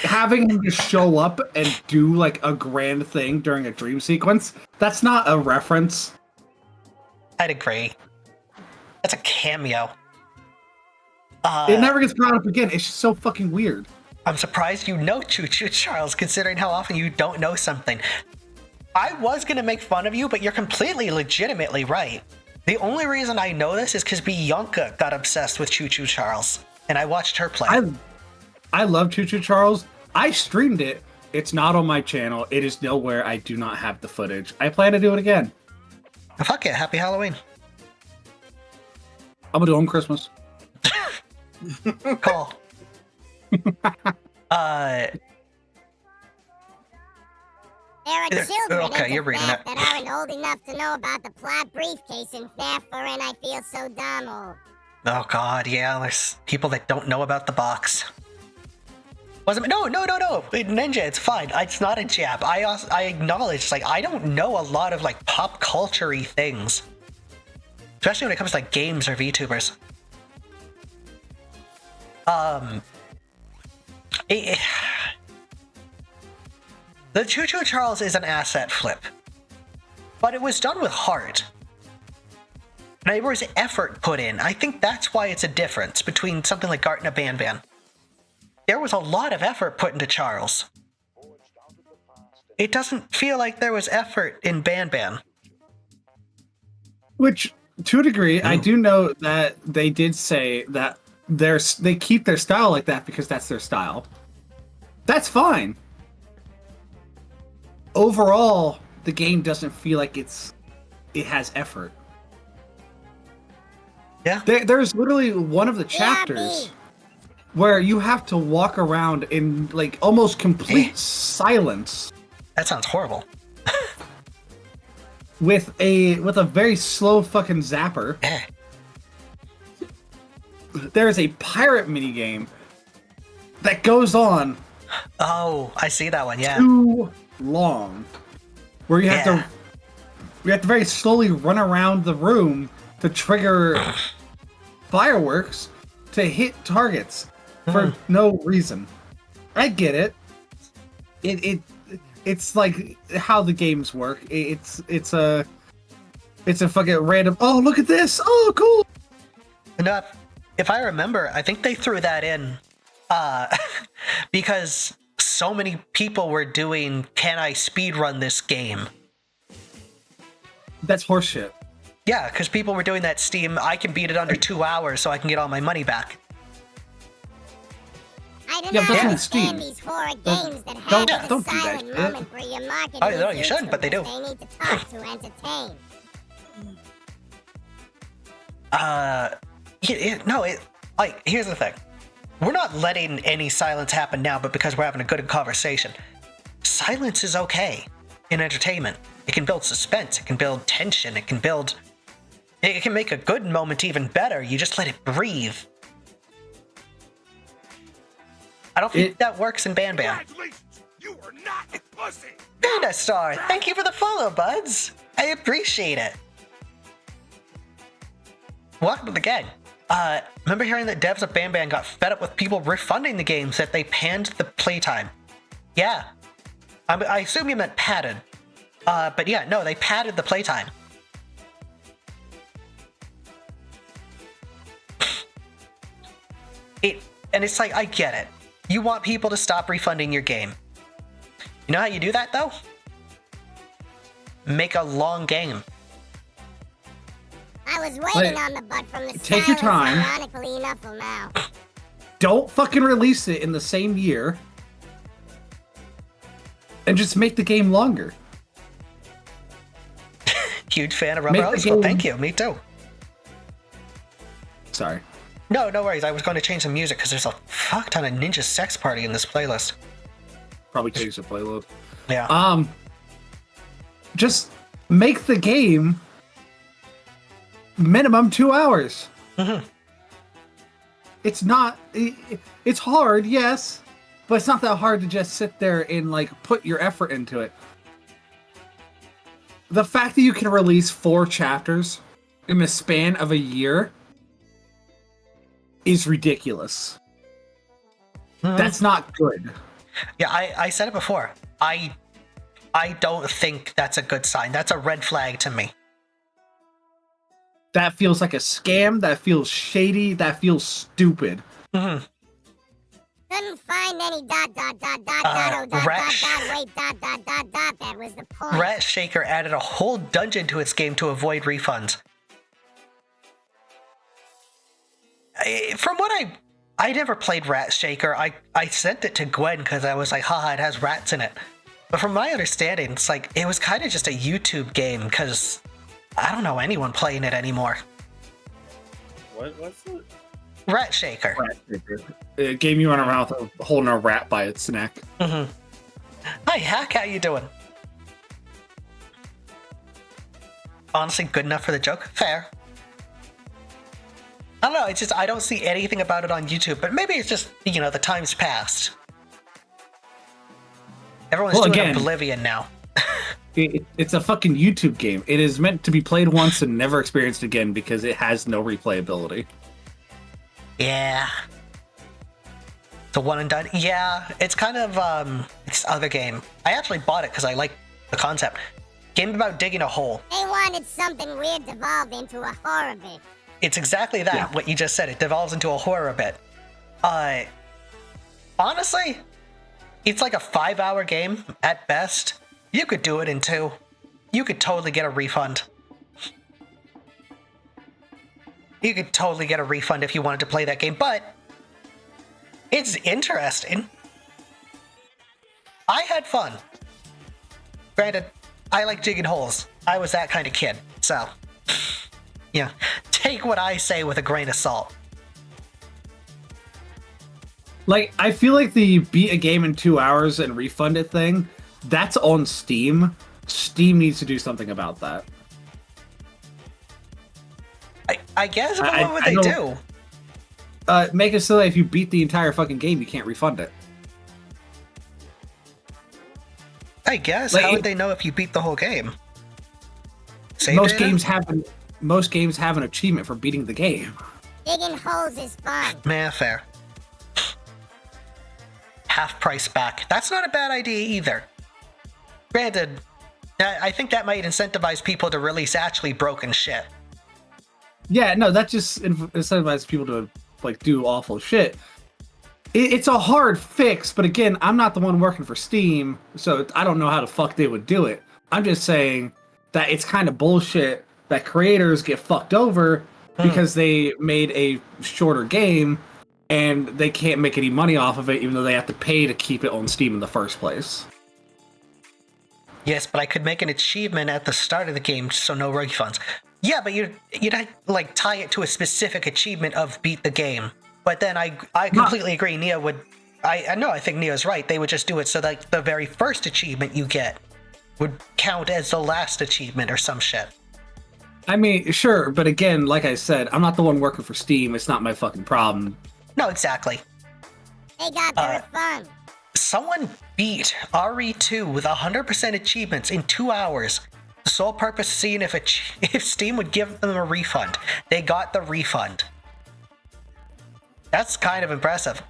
Having him just show up and do like a grand thing during a dream sequence, that's not a reference. I'd agree. That's a cameo. It never gets brought up again. It's just so fucking weird. I'm surprised you know Choo Choo Charles, considering how often you don't know something. I was gonna make fun of you, but you're completely legitimately right. The only reason I know this is because Bianca got obsessed with Choo Choo Charles, and I watched her play. I love Choo Choo Charles. I streamed it. It's not on my channel. It is nowhere. I do not have the footage. I plan to do it again. Fuck it, happy Halloween. I'm gonna do it on Christmas. Cool. There are children okay, in you're the reading FNAF it. that aren't old enough to know about the plot briefcase in FNAF 4, and I feel so Donald. Oh god, yeah, there's people that don't know about the box. Wasn't no. Ninja, it's fine. It's not a jab. I acknowledge, like, I don't know a lot of like pop culture-y things, especially when it comes to like games or VTubers. The Choo Choo Charles is an asset flip, but it was done with heart. There was effort put in. I think that's why it's a difference between something like Garten of Banban. There was a lot of effort put into Charles. It doesn't feel like there was effort in Banban. Which, to a degree, I do know that they did say that they keep their style like that because that's their style. That's fine. Overall, the game doesn't feel like it has effort. Yeah. There's literally one of the chapters where you have to walk around in like almost complete silence That sounds horrible. with a very slow fucking zapper. Eh. There's a pirate minigame that goes on Oh, I see that one. Yeah. too long, where you have Yeah. to very slowly run around the room to trigger fireworks to hit targets for no reason. I get it. It's like how the games work. It's a fucking random. Oh, look at this! Oh, cool. No, if I remember, I think they threw that in because so many people were doing, can I speedrun this game? That's horseshit. Yeah, because people were doing that Steam, I can beat it under 2 hours so I can get all my money back. I do Yeah, not but that's on understand Steam. these horror Don't- games that have don't the do that silent shit. moment where you're marketing Oh, no, these you shouldn't, but they do. YouTubers. They need to talk to entertain. Here's the thing. We're not letting any silence happen now, but because we're having a good conversation. Silence is okay in entertainment. It can build suspense, it can build tension, it can make a good moment even better. You just let it breathe. I don't think that works in Ban Ban. Congratulations! You are not a pussy! Panda Star, thank you for the follow, buds. I appreciate it. Welcome to the gang. Remember hearing that devs of Ban Ban got fed up with people refunding the games that they panned the playtime? Yeah. I assume you meant padded. But yeah, no, they padded the playtime. And it's like, I get it. You want people to stop refunding your game. You know how you do that, though? Make a long game. I was waiting Wait, on the butt from the take your silence, time. ironically enough, for now. Don't fucking release it in the same year, and just make the game longer. Huge fan of Rubber Make the Hose. Well, game- thank you. Me too. Sorry. No worries. I was going to change the music because there's a fuck ton of Ninja Sex Party in this playlist. Probably change the playload. Yeah. Just make the game minimum 2 hours. Mm-hmm. It's not. It's hard, yes, but it's not that hard to just sit there and like put your effort into it. The fact that you can release 4 chapters in the span of a year is ridiculous. Mhm. That's not good. Yeah, I said it before. I don't think that's a good sign. That's a red flag to me. That feels like a scam. That feels shady. That feels stupid. Mm-hmm. Couldn't find any that was the point. Rat Shaker added a whole dungeon to its game to avoid refunds. From what I never played Rat Shaker. I sent it to Gwen because I was like, haha, it has rats in it. But from my understanding, it's like, it was kind of just a YouTube game because I don't know anyone playing it anymore. What's it? Rat Shaker. It gave you run around with holding a rat by its neck. Mm-hmm. Hi, Hack, how you doing? Honestly, good enough for the joke? Fair. I don't know, it's just, I don't see anything about it on YouTube, but maybe it's just, you know, the time's passed. Everyone's doing again, Oblivion now. It's a fucking YouTube game. It is meant to be played once and never experienced again because it has no replayability. Yeah. It's a one and done. Yeah, it's kind of, it's other game. I actually bought it because I like the concept. Game about digging a hole. They wanted something weird devolved into a horror bit. It's exactly that, Yeah. what you just said. It devolves into a horror bit. Honestly, it's like a 5-hour game at best. You could do it in 2. You could totally get a refund. You could totally get a refund if you wanted to play that game, but it's interesting. I had fun. Granted, I like digging holes. I was that kind of kid, so yeah, take what I say with a grain of salt. Like, I feel like the beat a game in 2 hours and refund it thing, that's on Steam. Steam needs to do something about that. I guess, but what would they do? Make it so that if you beat the entire fucking game, you can't refund it. I guess. Like, How would they know if you beat the whole game? Save most data? games have an achievement for beating the game. Digging holes is fun. Man, fair. Half price back. That's not a bad idea either. Granted, I think that might incentivize people to release actually broken shit. Yeah, no, that just incentivizes people to like do awful shit. It's a hard fix, but again, I'm not the one working for Steam, so I don't know how the fuck they would do it. I'm just saying that it's kind of bullshit that creators get fucked over because they made a shorter game and they can't make any money off of it, even though they have to pay to keep it on Steam in the first place. Yes, but I could make an achievement at the start of the game, so no refunds. Yeah, but you'd like tie it to a specific achievement of beat the game. But then I completely agree. Nia would. I think Nia's right. They would just do it so that the very first achievement you get would count as the last achievement or some shit. I mean, sure, but again, like I said, I'm not the one working for Steam. It's not my fucking problem. No, exactly. They got their fun. Someone beat RE2 with 100% achievements in 2 hours. The sole purpose of seeing if Steam would give them a refund. They got the refund. That's kind of impressive.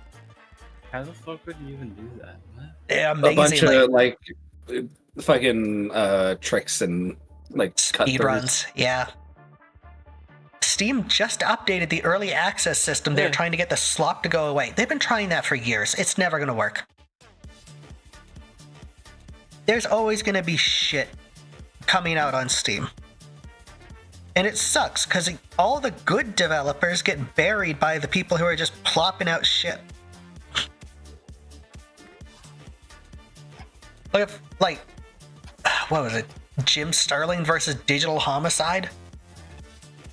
How the fuck would you even do that? What? A bunch of like fucking tricks and like speed runs. Yeah. Steam just updated the early access system. They're trying to get the slop to go away. They've been trying that for years. It's never going to work. There's always going to be shit coming out on Steam. And it sucks, because all the good developers get buried by the people who are just plopping out shit. Like, what was it? Jim Sterling versus Digital Homicide?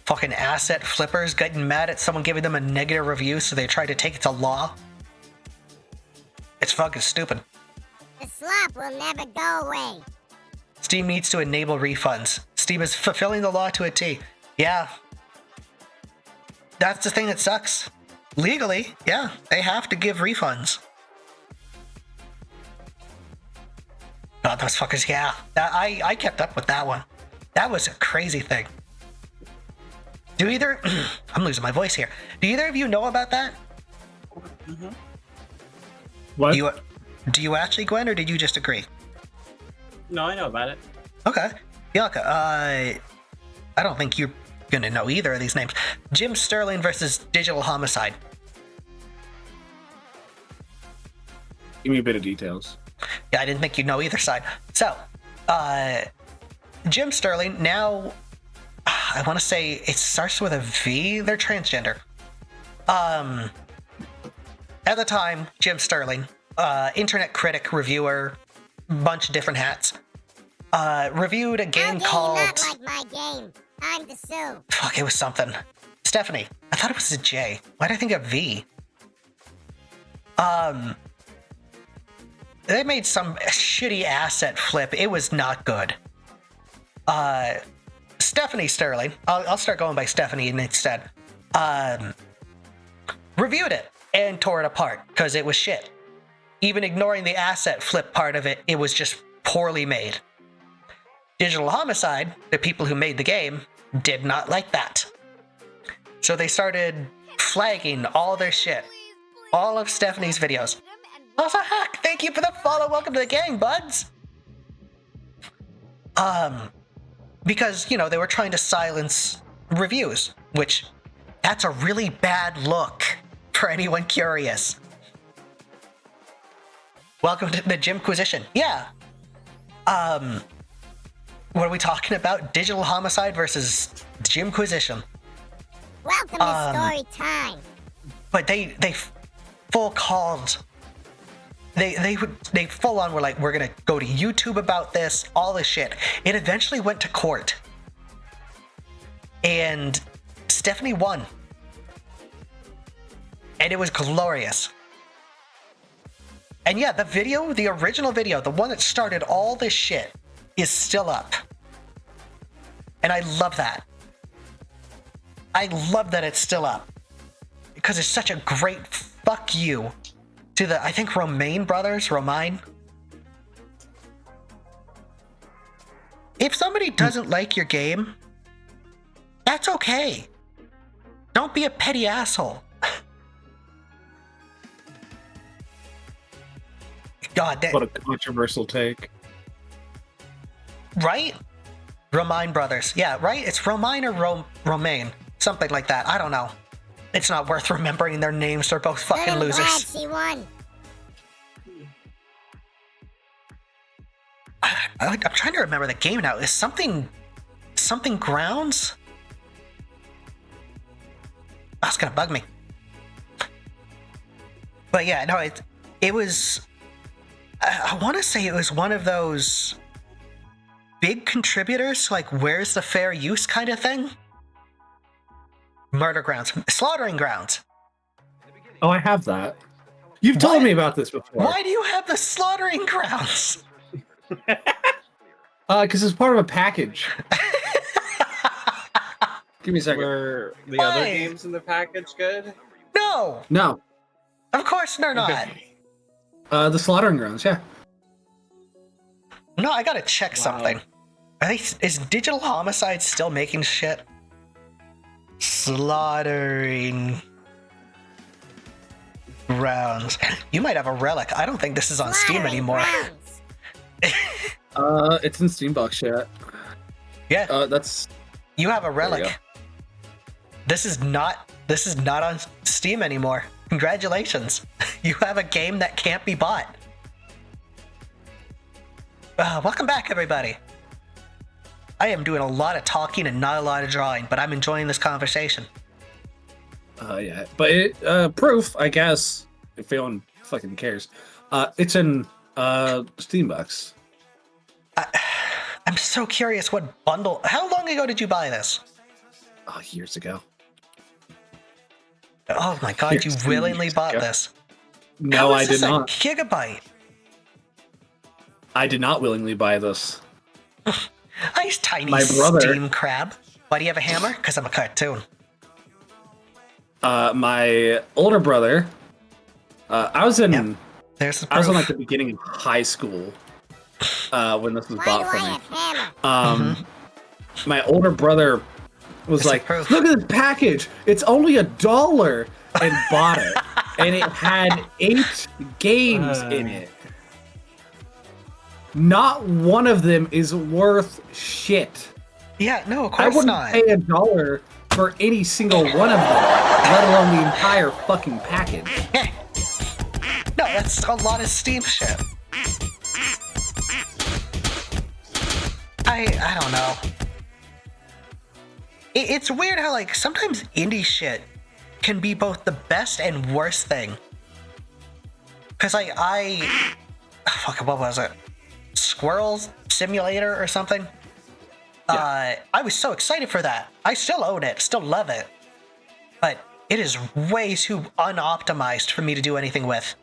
Fucking asset flippers getting mad at someone giving them a negative review, so they try to take it to law. It's fucking stupid. The slop will never go away. Steam needs to enable refunds. Steam is fulfilling the law to a T. Yeah. That's the thing that sucks. Legally, yeah, they have to give refunds. God, those fuckers, yeah. I kept up with that one. That was a crazy thing. Do either... I'm losing my voice here. Do either of you know about that? Mm-hmm. What? Do you actually, Gwen, or did you just agree? No, I know about it. Okay. Bianca, I don't think you're gonna know either of these names. Jim Sterling versus Digital Homicide. Give me a bit of details. Yeah, I didn't think you'd know either side. So, Jim Sterling, now, I want to say it starts with a V. They're transgender. At the time, Jim Sterling, internet critic, reviewer, bunch of different hats, reviewed a game called... Not like my game. Time to sue. Fuck, it was something. Stephanie. I thought it was a J. Why did I think of V? They made some shitty asset flip. It was not good. Stephanie Sterling, I'll start going by Stephanie instead, reviewed it and tore it apart because it was shit. Even ignoring the asset flip part of it, it was just poorly made. Digital Homicide, the people who made the game, did not like that. So they started flagging all their shit. All of Stephanie's videos. Also, heck, thank you for the follow. Welcome to the gang, buds. Because, you know, they were trying to silence reviews, which that's a really bad look for anyone curious. Welcome to the Jimquisition. Yeah. What are we talking about? Digital Homicide versus Jimquisition. Welcome to story time. But they full called they full on were like, we're gonna go to YouTube about this, all this shit. It eventually went to court, and Stephanie won, and it was glorious. And yeah, the original video, the one that started all this shit, is still up. And I love that. I love that it's still up. Because it's such a great fuck you to the, I think, Romaine brothers. Romine. If somebody doesn't like your game, that's okay. Don't be a petty asshole. God, What a controversial take. Right? Romine brothers. Yeah, right? It's Romine or Romaine. Something like that. I don't know. It's not worth remembering their names. They're both fucking Good, I'm glad losers. she won. I'm trying to remember the game now. Is something grounds? That's gonna bug me. But yeah, no, it was. I want to say it was one of those big contributors, like Where's the Fair Use kind of thing. Murder Grounds, Slaughtering Grounds. Oh, I have that. You've told me about this before. Why do you have the Slaughtering Grounds? Because it's part of a package. Give me a second. Were the Why? other games in the package good? No, No. of course they're not. The Slaughtering Grounds, yeah. No, I gotta check something. Is Digital Homicide still making shit? Slaughtering Grounds. You might have a relic. I don't think this is on Steam Slaughtering anymore. Grounds. It's in Steambox chat. Yeah, That's... you have a There you relic. go. This is not on Steam anymore. Congratulations. You have a game that can't be bought. Welcome back, everybody. I am doing a lot of talking and not a lot of drawing, but I'm enjoying this conversation. Yeah. But proof, I guess, if anyone fucking cares. It's in Steambox. I'm so curious what bundle. How long ago did you buy this? Oh, years ago. Oh my god, you Years willingly bought ago. this. No, How I is did this a not. gigabyte? I did not willingly buy this. Nice tiny My brother- steam crab. Why do you have a hammer? Because I'm a cartoon. My older brother, I was in... Yep. There's the proof. I was in like the beginning of high school when this was Why do bought I for me. have hammer? My older brother was It's a like, proof. "Look at this package! It's only $1," and bought it, and it had 8 games in it. Not one of them is worth shit. Yeah, no, of I course wouldn't not. pay $1 for any single one of them, let alone the entire fucking package. No, that's a lot of Steam shit. I don't know. It's weird how, like, sometimes indie shit can be both the best and worst thing. Because, like, fuck, what was it? Squirrel Simulator or something? Yeah. I was so excited for that. I still own it, still love it. But it is way too unoptimized for me to do anything with.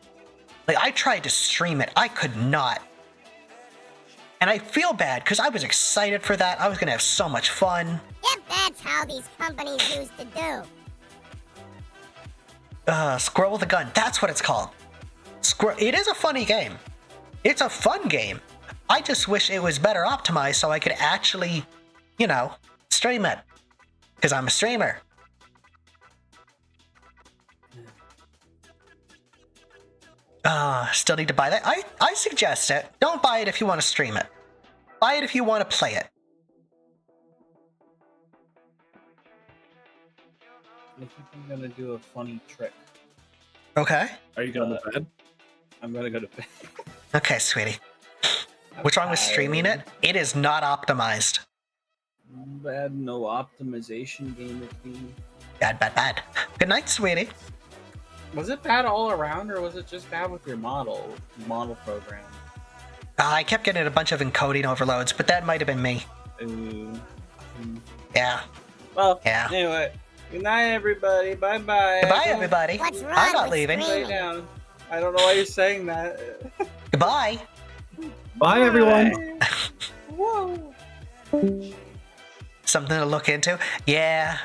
Like, I tried to stream it. I could not. And I feel bad, because I was excited for that. I was going to have so much fun. Yep, that's how these companies used to do. Squirrel with a Gun. That's what it's called. It is a funny game. It's a fun game. I just wish it was better optimized so I could actually, stream it. Because I'm a streamer. Still need to buy that. I suggest it. Don't buy it if you want to stream it. Buy it if you want to play it. I think I'm gonna do a funny trick. Okay. Are you going to bed? I'm gonna go to bed. Okay, sweetie. What's wrong with streaming it? It is not optimized. Bad, no optimization game it be. Bad, bad, bad. Good night, sweetie. Was it bad all around, or was it just bad with your model program? I kept getting a bunch of encoding overloads, but that might have been me. Ooh. Yeah. Well, Yeah. anyway, good night, everybody. Bye-bye. Goodbye, everybody. What's wrong I'm not with leaving. screaming? Lay down. I don't know why you're saying that. Goodbye. Bye, everyone. Whoa. Something to look into? Yeah.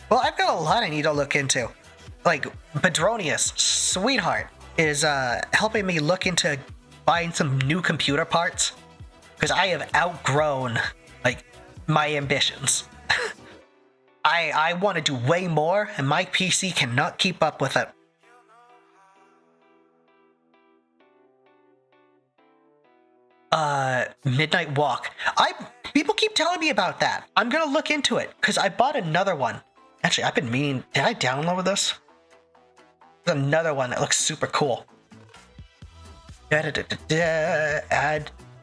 Well, I've got a lot I need to look into. Like, Bedronius, sweetheart, is helping me look into buying some new computer parts. Because I have outgrown, like, my ambitions. I want to do way more, and my PC cannot keep up with it. Midnight Walk. People keep telling me about that. I'm gonna look into it, because I bought another one. Actually, I've been meaning... Did I download this? There's another one that looks super cool. Add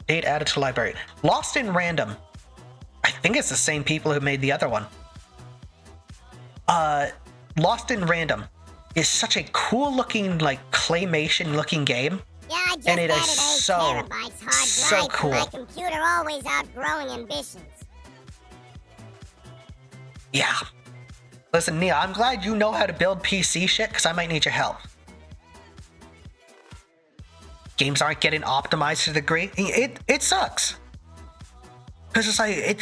date added to library. Lost in Random. I think it's the same people who made the other one. Lost in Random is such a cool looking, like, claymation looking game. Yeah, I just And it is added 8 so, terabytes hard so drive to cool. my computer, always outgrowing ambitions. Yeah. Listen, Nia, I'm glad you know how to build PC shit, because I might need your help. Games aren't getting optimized to the degree. It sucks. Because it's like,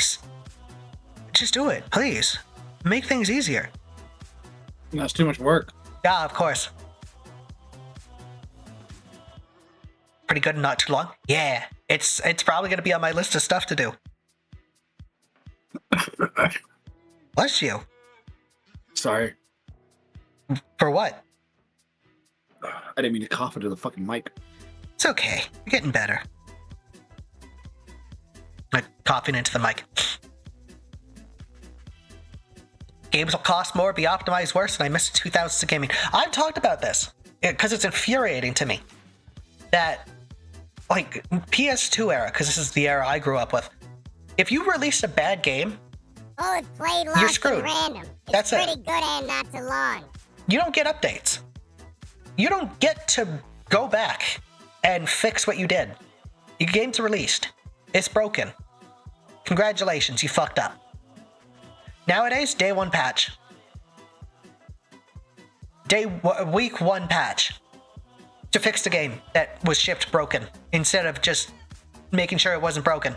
just do it, please. Make things easier. That's too much work. Yeah, of course. Pretty good and not too long? Yeah, it's probably going to be on my list of stuff to do. Bless you. Sorry. For what? I didn't mean to cough into the fucking mic. It's okay. You're getting better. Like coughing into the mic. Games will cost more, be optimized worse, and I missed 2000s of gaming. I've talked about this because it's infuriating to me that, like, PS2 era, because this is the era I grew up with. If you released a bad game, Oh, it played You're Lost screwed. in Random. It's That's it. pretty good and not too long. you don't get updates. You don't get to go back and fix what you did. Your game's released. It's broken. Congratulations, you fucked up. Nowadays, day one patch. Week one patch. To fix the game that was shipped broken, instead of just making sure it wasn't broken.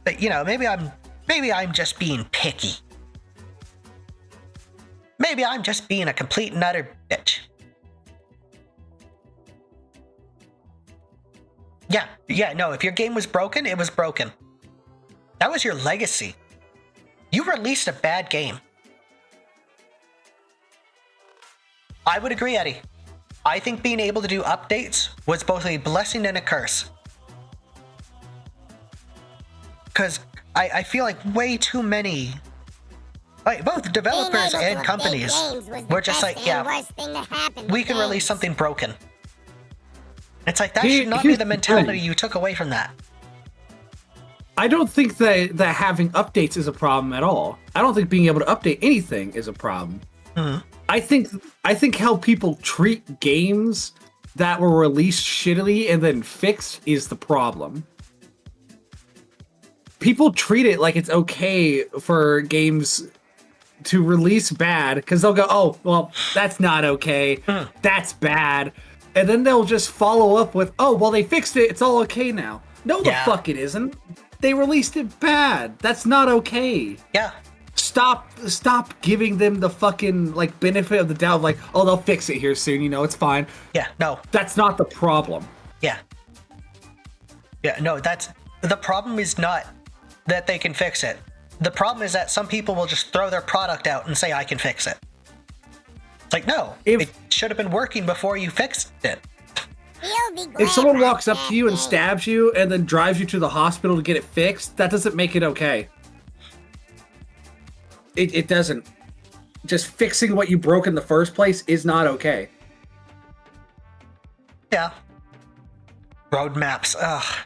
But, you know, maybe I'm just being picky. Maybe I'm just being a complete and utter bitch. Yeah, no, if your game was broken, it was broken. That was your legacy. You released a bad game. I would agree, Eddie. I think being able to do updates was both a blessing and a curse. Because I feel like way too many, like both developers Being able and to update companies games was the were just best like, and yeah, worst thing that happened we to can release games. something broken. It's like, that Here- should not be here's the the mentality thing. you took away from that. I don't think that having updates is a problem at all. I don't think being able to update anything is a problem. Mhm. I think how people treat games that were released shittily and then fixed is the problem. People treat it like it's okay for games to release bad because they'll go, oh, well, that's not okay. That's bad. And then they'll just follow up with, oh, well, they fixed it. It's all okay now. No, the Yeah. fuck it isn't. They released it bad. That's not okay. Yeah. Stop giving them the fucking, like, benefit of the doubt of, like, oh, they'll fix it here soon, you know, it's fine. Yeah, no. That's not the problem. Yeah. Yeah, no, the problem is not that they can fix it. The problem is that some people will just throw their product out and say, I can fix it. It's like, no, If- it should have been working before you fixed it. You'll be glad If someone about walks up that to you and game. stabs you and then drives you to the hospital to get it fixed, that doesn't make it okay. It doesn't. Just fixing what you broke in the first place is not okay. Yeah. Roadmaps, ugh.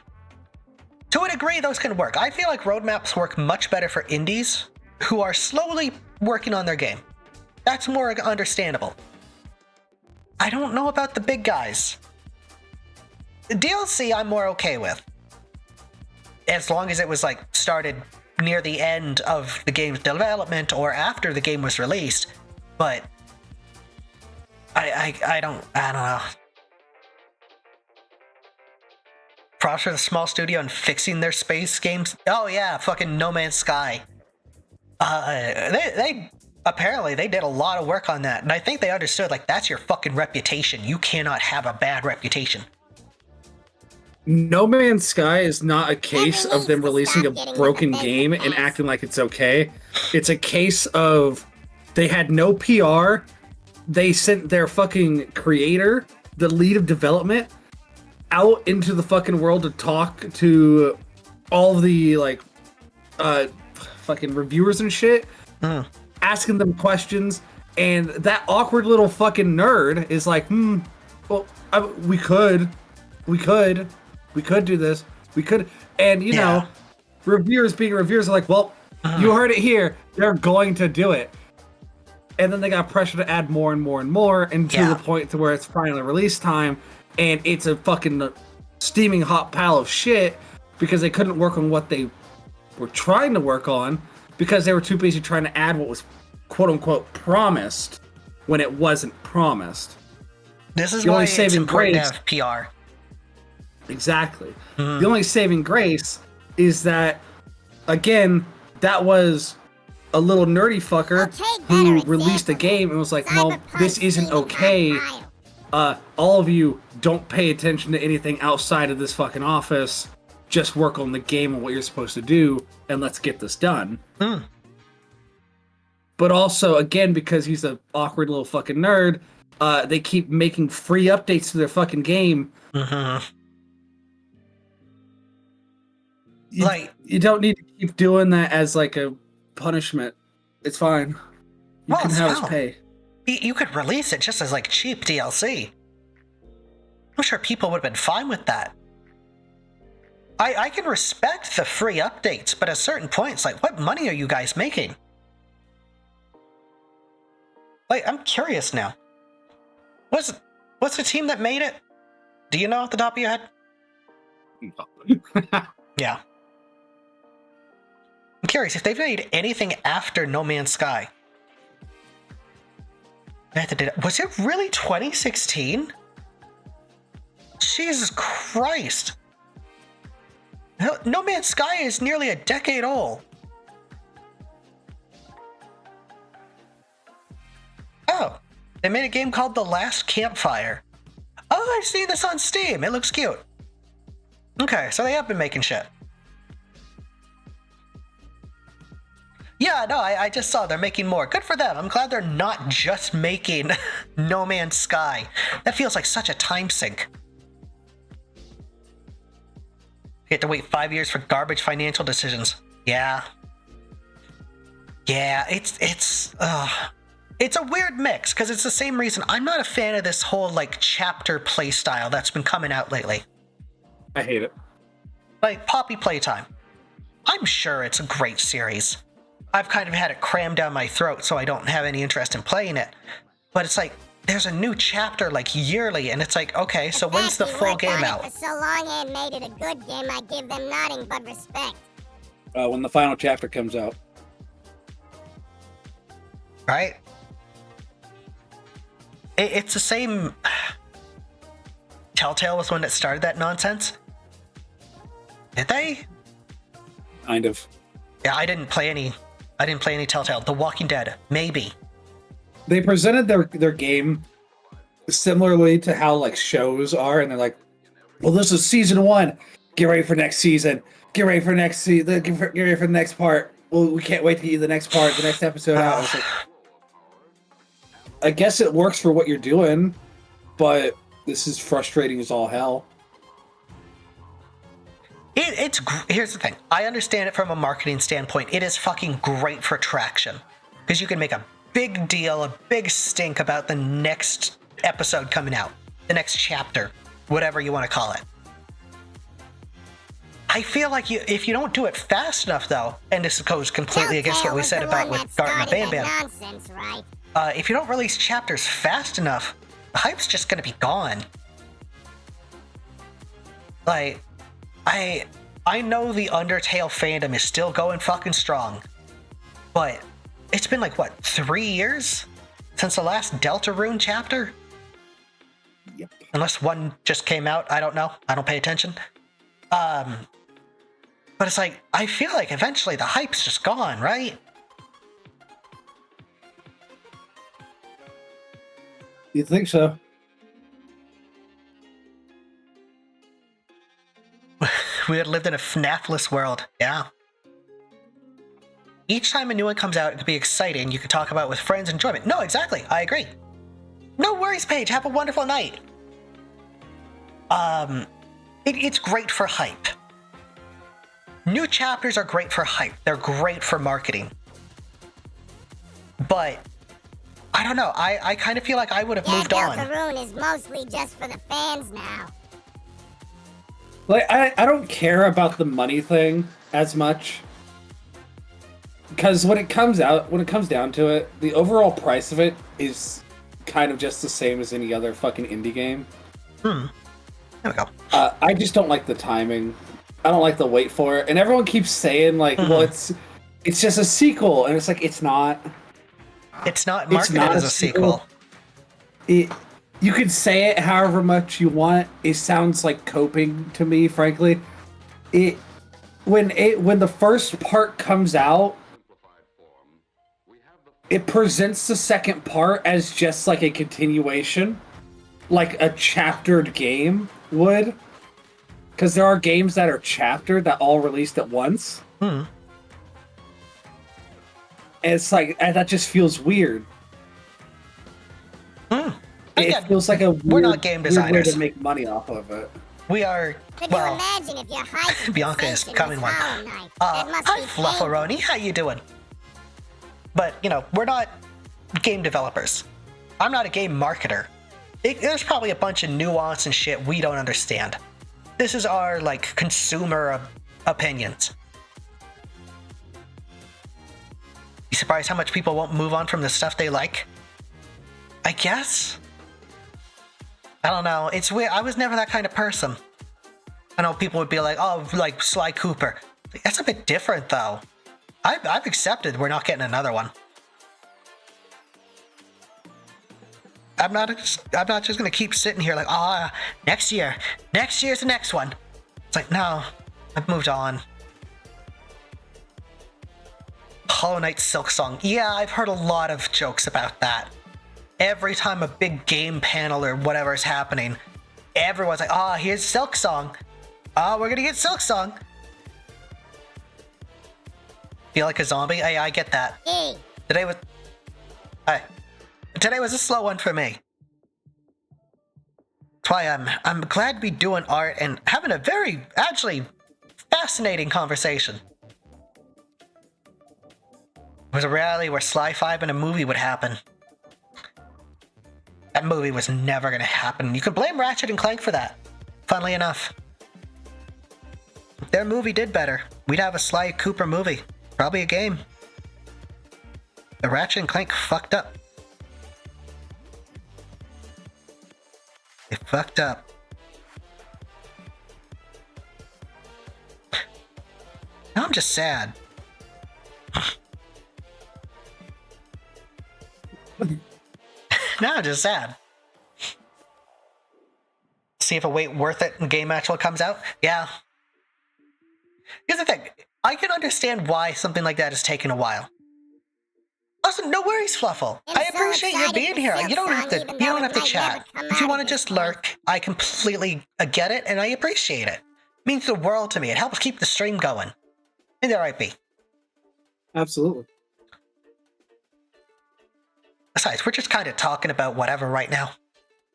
To a degree, those can work. I feel like roadmaps work much better for indies who are slowly working on their game. That's more understandable. I don't know about the big guys. The DLC I'm more okay with. As long as it was like started near the end of the game's development or after the game was released. But I don't know. Props for the small studio and fixing their space games. Oh yeah, fucking No Man's Sky. They apparently they did a lot of work on that, and I think they understood like that's your fucking reputation. You cannot have a bad reputation. No Man's Sky is not a case of them releasing a broken game and acting like it's okay. It's a case of they had no PR. They sent their fucking creator, the lead of development, out into the fucking world to talk to all of the like fucking reviewers and shit, asking them questions, and that awkward little fucking nerd is like, well, we could do this, and you know, reviewers being reviewers are like, well, you heard it here, they're going to do it. And then they got pressure to add more and more and more, and to the point to where it's finally release time, and it's a fucking steaming hot pile of shit because they couldn't work on what they were trying to work on because they were too busy trying to add what was quote unquote promised when it wasn't promised. This is why it's important to have PR. Exactly. The only saving grace is that, again, that was a little nerdy fucker who released a game and was like, well, this isn't okay. All of you don't pay attention to anything outside of this fucking office. Just work on the game and what you're supposed to do, and let's get this done. But also, again, because he's an awkward little fucking nerd, they keep making free updates to their fucking game. You don't need to keep doing that as like a punishment. It's fine. You can have us pay. You could release it just as like cheap DLC. I'm sure people would have been fine with that. I can respect the free updates, but at certain points, like, what money are you guys making? Like, I'm curious now. What's the team that made it? Do you know off the top of your head? Yeah. I'm curious if they've made anything after No Man's Sky. Was it really 2016? Jesus Christ. No Man's Sky is nearly a decade old. Oh, they made a game called The Last Campfire. Oh, I've seen this on Steam. It looks cute. Okay, so they have been making shit. Yeah, no, I just saw they're making more. Good for them. I'm glad they're not just making No Man's Sky. That feels like such a time sink. You have to wait 5 years for garbage financial decisions. Yeah. Yeah, it's a weird mix, because it's the same reason I'm not a fan of this whole, like, chapter play style that's been coming out lately. I hate it. Like, Poppy Playtime. I'm sure it's a great series. I've kind of had it crammed down my throat, so I don't have any interest in playing it. But it's like, there's a new chapter, like, yearly, and it's like, okay, so when's the full game out? For so long and made it a good game, I give them nothing but respect. When the final chapter comes out. Right? It's the same... Telltale was one that started that nonsense? Did they? Kind of. Yeah, I didn't play any Telltale. The Walking Dead, maybe. They presented their game similarly to how like shows are, and they're like, well, this is season 1. Get ready for next season. Get ready for next season. Get ready for the next part. Well, we can't wait to get the next part, the next episode out. It's like, I guess it works for what you're doing, but this is frustrating as all hell. Here's the thing. I understand it from a marketing standpoint. It is fucking great for traction. Because you can make a big deal, a big stink about the next episode coming out. The next chapter. Whatever you want to call it. I feel like if you don't do it fast enough, though, and this goes completely against what we said about with Dart and the Bam Bam. Nonsense, right? If you don't release chapters fast enough, the hype's just gonna be gone. Like, I know the Undertale fandom is still going fucking strong, but it's been like, what, 3 years since the last Deltarune chapter? Yep. Unless one just came out, I don't know. I don't pay attention. But it's like, I feel like eventually the hype's just gone, right? You think so? We had lived in a FNAF-less world, yeah. Each time a new one comes out, it could be exciting. You can talk about it with friends, enjoyment. No, exactly, I agree. No worries, Paige. Have a wonderful night. It's great for hype. New chapters are great for hype. They're great for marketing. But I don't know. I kind of feel like I would have moved on. Deltarune is mostly just for the fans now. Like, I don't care about the money thing as much. Because when it comes down to it, the overall price of it is kind of just the same as any other fucking indie game. There we go. I just don't like the timing. I don't like the wait for it. And everyone keeps saying, like, well, it's just a sequel. And it's like, it's not. It's not marketed as a sequel. You could say it however much you want. It sounds like coping to me, frankly. When the first part comes out, it presents the second part as just like a continuation, like a chaptered game would. Because there are games that are chaptered that all released at once. And it's like, that just feels weird. It feels like we're not game designers way to make money off of it. We are. Could well, you imagine if your hype Bianca is coming one. Hi, Flufferoni. How you doing? But, you know, we're not game developers. I'm not a game marketer. There's probably a bunch of nuance and shit we don't understand. This is our, like, consumer opinions. You surprised how much people won't move on from the stuff they like? I guess? I don't know. It's weird. I was never that kind of person. I know people would be like, oh, like Sly Cooper. That's a bit different, though. I've accepted we're not getting another one. I'm not just gonna keep sitting here like, next year's the next one. It's like, no, I've moved on. Hollow Knight Silk Song. Yeah, I've heard a lot of jokes about that. Every time a big game panel or whatever is happening, everyone's like, here's Silk Song. We're gonna get Silk Song. Feel like a zombie? I get that. Hey. Today was a slow one for me. That's why I'm glad to be doing art and having a very, actually, fascinating conversation. It was a reality where Sly 5 in a movie would happen. That movie was never gonna happen. You could blame Ratchet and Clank for that. Funnily enough. If their movie did better, we'd have a Sly Cooper movie. Probably a game. The Ratchet and Clank fucked up. They fucked up. Now I'm just sad. Now I'm just sad. See if a wait worth it when game actually comes out? Yeah. Here's the thing. I can understand why something like that is taking a while. Also, no worries, Fluffle. I appreciate you being here. You don't have to chat. If you want to just lurk, I completely get it, and I appreciate it. It means the world to me. It helps keep the stream going. And there might be. Absolutely. Besides, we're just kind of talking about whatever right now.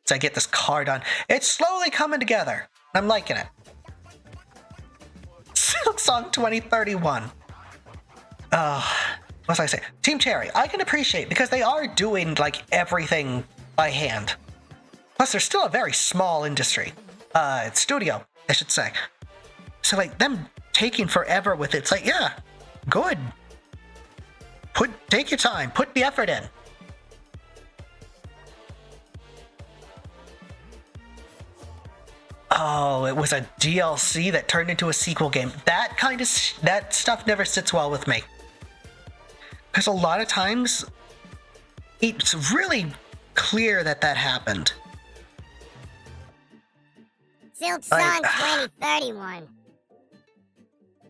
So I get this card on. It's slowly coming together. I'm liking it. Silk Song 2031. What was I say? Team Cherry, I can appreciate because they are doing like everything by hand. Plus, they're still a very small industry. Studio, I should say. So like them taking forever with it's like, yeah, good. Take your time, put the effort in. Oh, it was a DLC that turned into a sequel game. That that stuff never sits well with me. Because a lot of times, it's really clear that happened. Silk Song 2031.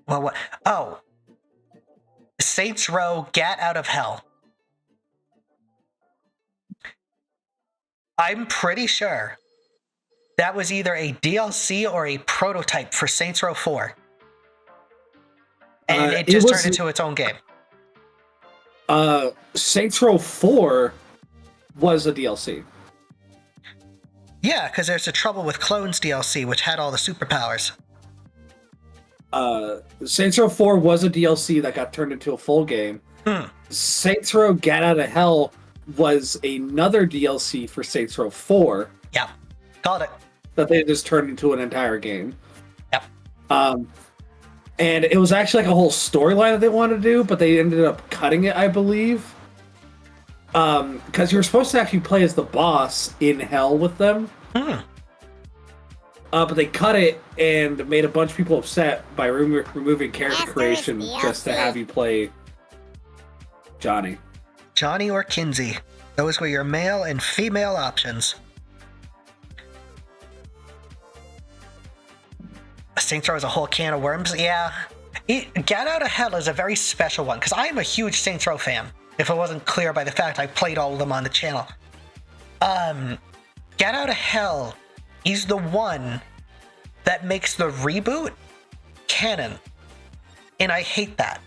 Well, what? Oh. Saints Row Gat Out of Hell. I'm pretty sure that was either a DLC or a prototype for Saints Row 4. And it just turned into its own game. Saints Row 4 was a DLC. Yeah, because there's the Trouble with Clones DLC, which had all the superpowers. Saints Row 4 was a DLC that got turned into a full game. Saints Row Get Out of Hell was another DLC for Saints Row 4. Yeah, got it. That they just turned into an entire game. Yep. And it was actually like a whole storyline that they wanted to do, but they ended up cutting it, I believe. Because you were supposed to actually play as the boss in Hell with them. But they cut it and made a bunch of people upset by removing character creation just to have you play Johnny. Johnny or Kinsey. Those were your male and female options. Saints Row is a whole can of worms. Yeah. Get Out of Hell is a very special one, because I am a huge Saints Row fan, if it wasn't clear by the fact I played all of them on the channel. Get Out of Hell is the one that makes the reboot canon. And I hate that.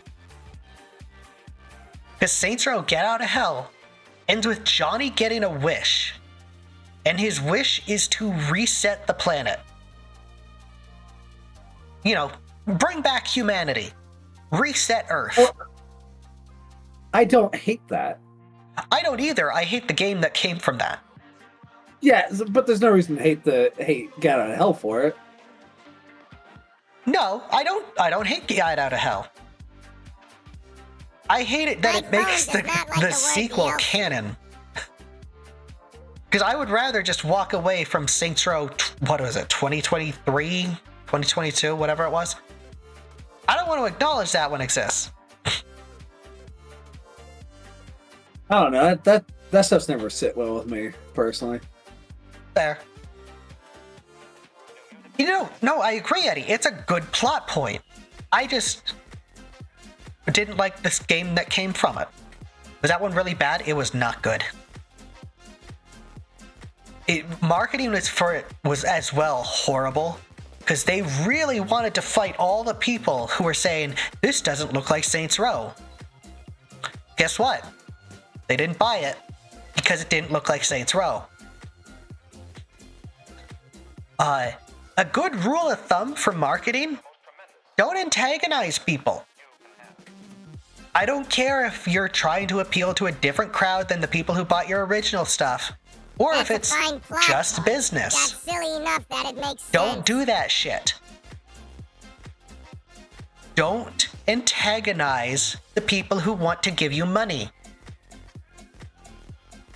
Because Saints Row Get Out of Hell ends with Johnny getting a wish. And his wish is to reset the planet. You know, bring back humanity. Reset Earth. Well, I don't hate that. I don't either. I hate the game that came from that. Yeah, but there's no reason to hate Get Out of Hell for it. No, I don't hate Get Out of Hell. I hate it that it makes the sequel canon. Because I would rather just walk away from Saints Row, what was it, 2023, 2022, whatever it was. I don't want to acknowledge that one exists. I don't know. That stuff's never sit well with me, personally. Fair. You know, no, I agree, Eddie. It's a good plot point. I just didn't like this game that came from it. Was that one really bad? It was not good. Marketing was as well horrible, because they really wanted to fight all the people who were saying, this doesn't look like Saints Row. Guess what? They didn't buy it because it didn't look like Saints Row. A good rule of thumb for marketing, don't antagonize people. I don't care if you're trying to appeal to a different crowd than the people who bought your original stuff, or if it's just business. That's silly enough that it makes sense. Don't do that shit. Don't antagonize the people who want to give you money.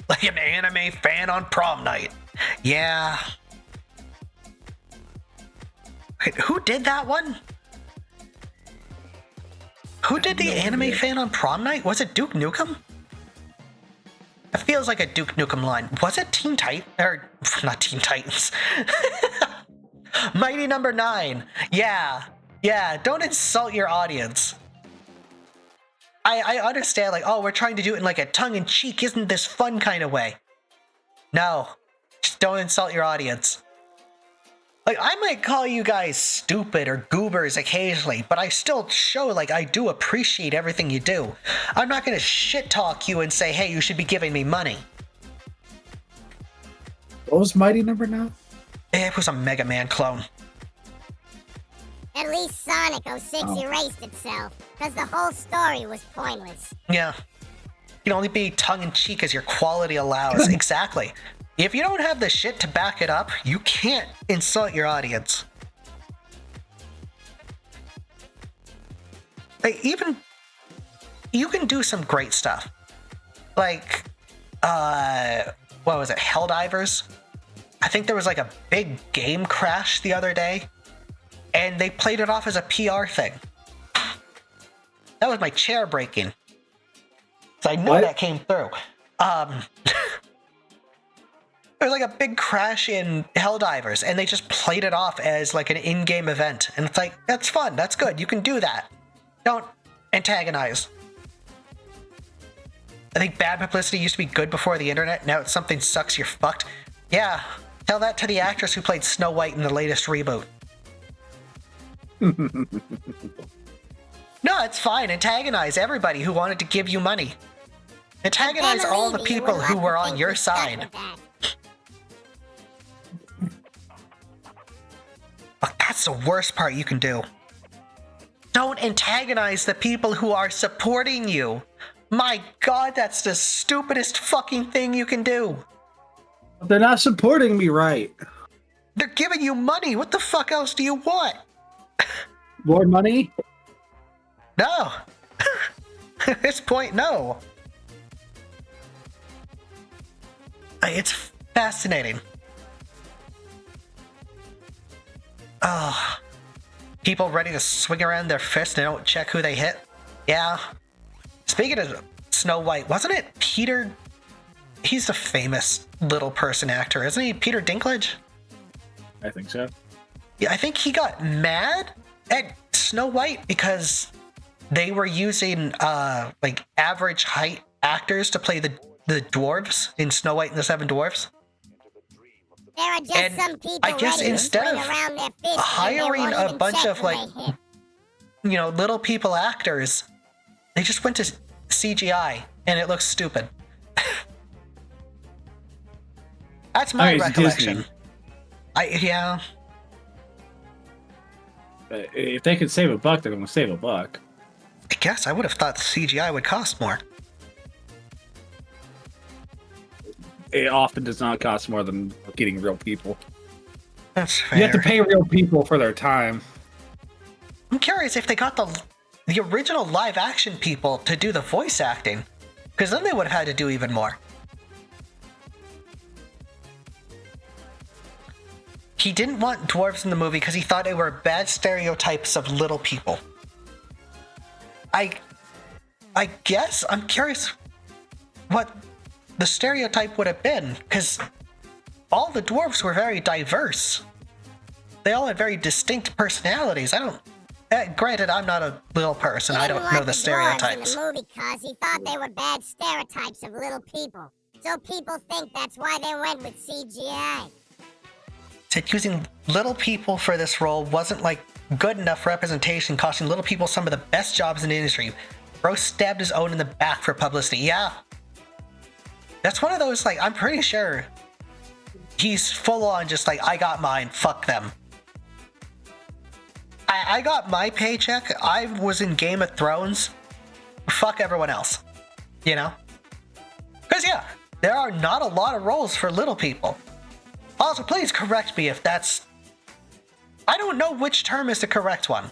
Like an anime fan on prom night. Yeah. Wait, who did that one? Who did the anime fan on prom night? Was it Duke Nukem? It feels like a Duke Nukem line. Was it Teen Titans? Or, not Teen Titans. Mighty Number 9. Yeah. Yeah, don't insult your audience. I understand, like, oh, we're trying to do it in like a tongue-in-cheek, isn't this fun kind of way. No. Just don't insult your audience. Like, I might call you guys stupid or goobers occasionally, but I still show, like, I do appreciate everything you do. I'm not gonna shit-talk you and say, hey, you should be giving me money. What was Mighty Number 9? It was a Mega Man clone. At least Sonic 06 erased itself, because the whole story was pointless. Yeah. You can only be tongue-in-cheek as your quality allows. Exactly. If you don't have the shit to back it up, you can't insult your audience. like, even you can do some great stuff. Like, what was it? Helldivers? I think there was like a big game crash the other day, and they played it off as a PR thing. That was my chair breaking. So I know What? that came through. There was like a big crash in Helldivers, and they just played it off as like an in-game event. And it's like, that's fun, that's good, you can do that. Don't antagonize. I think bad publicity used to be good before the internet. Now it's something sucks, you're fucked. Yeah, tell that to the actress who played Snow White in the latest reboot. No, it's fine. Antagonize everybody who wanted to give you money. Antagonize all the people who were on your side. Oh, that's the worst part you can do. Don't antagonize the people who are supporting you. My god, that's the stupidest fucking thing you can do. They're not supporting me right. They're giving you money. What the fuck else do you want? More money? No. At this point, no. It's fascinating. Oh. People ready to swing around their fist and don't check who they hit? Yeah. Speaking of Snow White, wasn't it Peter? He's a famous little person actor, isn't he? Peter Dinklage? I think so. Yeah, I think he got mad at Snow White because they were using like average height actors to play the dwarves in Snow White and the Seven Dwarfs. There are just And some people I guess ready to instead swing of around their fists hiring and they a won't even bunch check of who like, they hit. you know, little people actors, they just went to CGI and it looks stupid. That's my It's recollection. Disney. Yeah. If they could save a buck, they're going to save a buck. I guess I would have thought the CGI would cost more. It often does not cost more than getting real people. That's fair. You have to pay real people for their time. I'm curious if they got the original live action people to do the voice acting, because then they would have had to do even more. He didn't want dwarves in the movie because he thought they were bad stereotypes of little people. I guess I'm curious what the stereotype would have been, because all the dwarves were very diverse. They all had very distinct personalities. I don't. Granted, I'm not a little person. I don't know the stereotypes. In the movie cause he thought they were bad stereotypes of little people. So people think that's why they went with CGI. Said using little people for this role wasn't like good enough representation, costing little people some of the best jobs in the industry. Bro stabbed his own in the back for publicity. Yeah. That's one of those, like, I'm pretty sure he's full on just like, I got mine, fuck them. I got my paycheck, I was in Game of Thrones, fuck everyone else. You know? Because, yeah, there are not a lot of roles for little people. Also, please correct me if that's... I don't know which term is the correct one.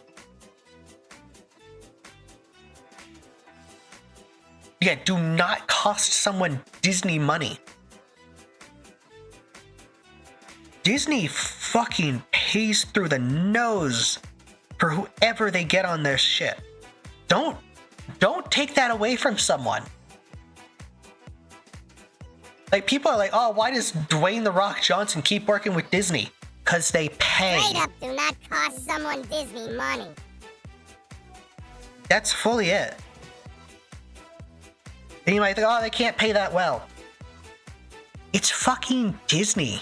Yeah, do not cost someone Disney money. Disney fucking pays through the nose for whoever they get on their shit. Don't take that away from someone. Like, people are like, oh, why does Dwayne The Rock Johnson keep working with Disney? Because they pay. Straight up, do not cost someone Disney money. That's fully it. And you might think, oh, they can't pay that well. It's fucking Disney.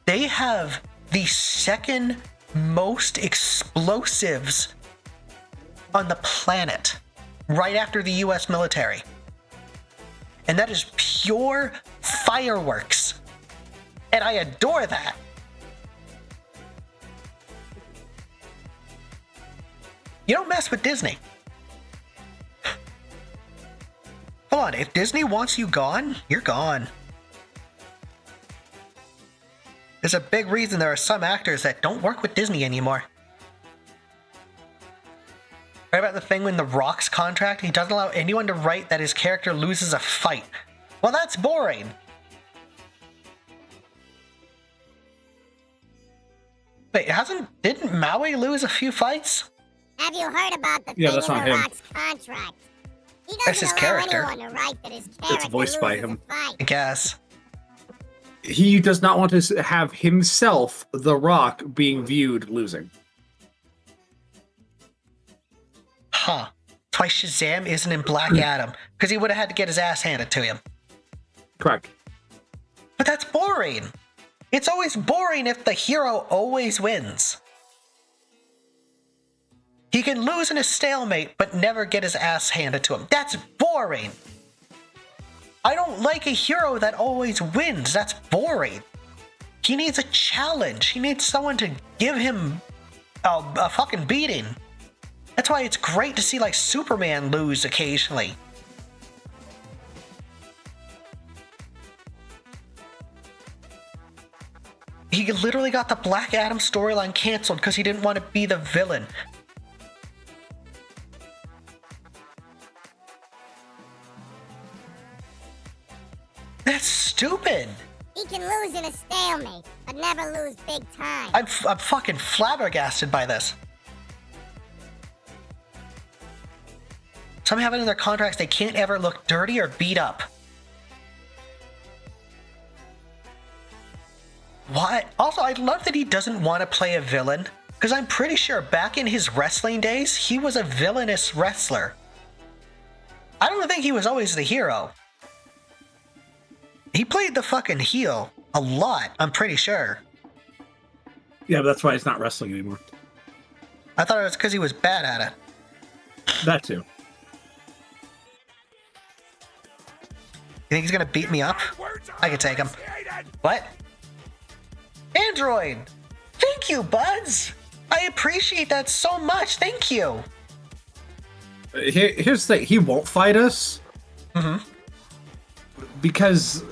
They have the second most explosives on the planet, right after the US military. And that is pure fireworks. And I adore that. You don't mess with Disney. Hold on, if Disney wants you gone, you're gone. There's a big reason there are some actors that don't work with Disney anymore. What about the thing when The Rock's contract? He doesn't allow anyone to write that his character loses a fight. Well, that's boring. Wait, didn't Maui lose a few fights? Have you heard about the Yeah, thing that's in not The him. Rock's contract? He That's doesn't his allow character. anyone to write that his character voiced by loses him. a fight. I guess. He does not want to have himself, The Rock, being viewed losing. Huh. That's why Shazam isn't in Black Adam, because he would have had to get his ass handed to him. Correct. But that's boring. It's always boring if the hero always wins. He can lose in a stalemate, but never get his ass handed to him. That's boring. I don't like a hero that always wins. That's boring. He needs a challenge. He needs someone to give him a fucking beating. That's why it's great to see, like, Superman lose occasionally. He literally got the Black Adam storyline canceled because he didn't want to be the villain. That's stupid. He can lose in a stalemate, but never lose big time. I'm fucking flabbergasted by this. Some have it in their contracts they can't ever look dirty or beat up. What? Also, I love that he doesn't want to play a villain, because I'm pretty sure back in his wrestling days, he was a villainous wrestler. I don't think he was always the hero. He played the fucking heel a lot, I'm pretty sure. Yeah, but that's why he's not wrestling anymore. I thought it was because he was bad at it. That too. You think he's gonna beat me up? I can take him. What? Android! Thank you, Buds! I appreciate that so much, thank you! Here's the thing. He won't fight us. Mm-hmm. Because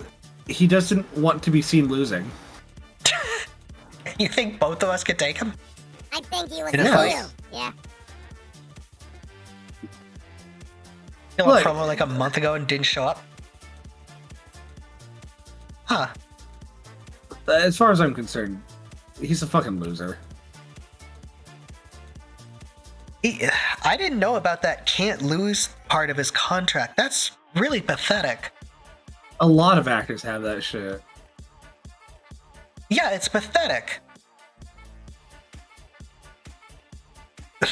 he doesn't want to be seen losing. You think both of us could take him? I think he was In a you. fight? Yeah. He Look. a promo like a month ago and didn't show up? Huh. As far as I'm concerned, he's a fucking loser. I didn't know about that can't lose part of his contract. That's really pathetic. A lot of actors have that shit. Yeah, it's pathetic.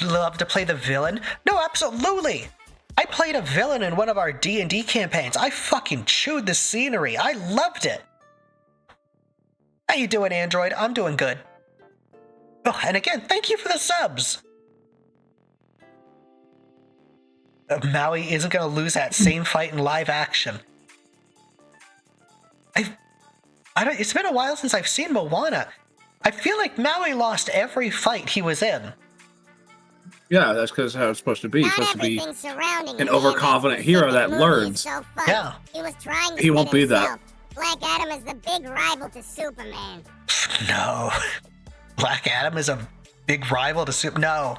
Love to play the villain? No, absolutely. I played a villain in one of our D&D campaigns. I fucking chewed the scenery. I loved it. How you doing, Android? I'm doing good. Oh, and again, thank you for the subs. Maui isn't going to lose that same fight in live action. It's been a while since I've seen Moana. I feel like Maui lost every fight he was in. Yeah, that's because how it's supposed to be. He's Not supposed to be everything surrounding an him overconfident in hero that that specific movie learns. is so funny. Yeah. He was trying to He won't fit be that. himself. Black Adam is the big rival to Superman. No. Black Adam is a big rival to Super. No.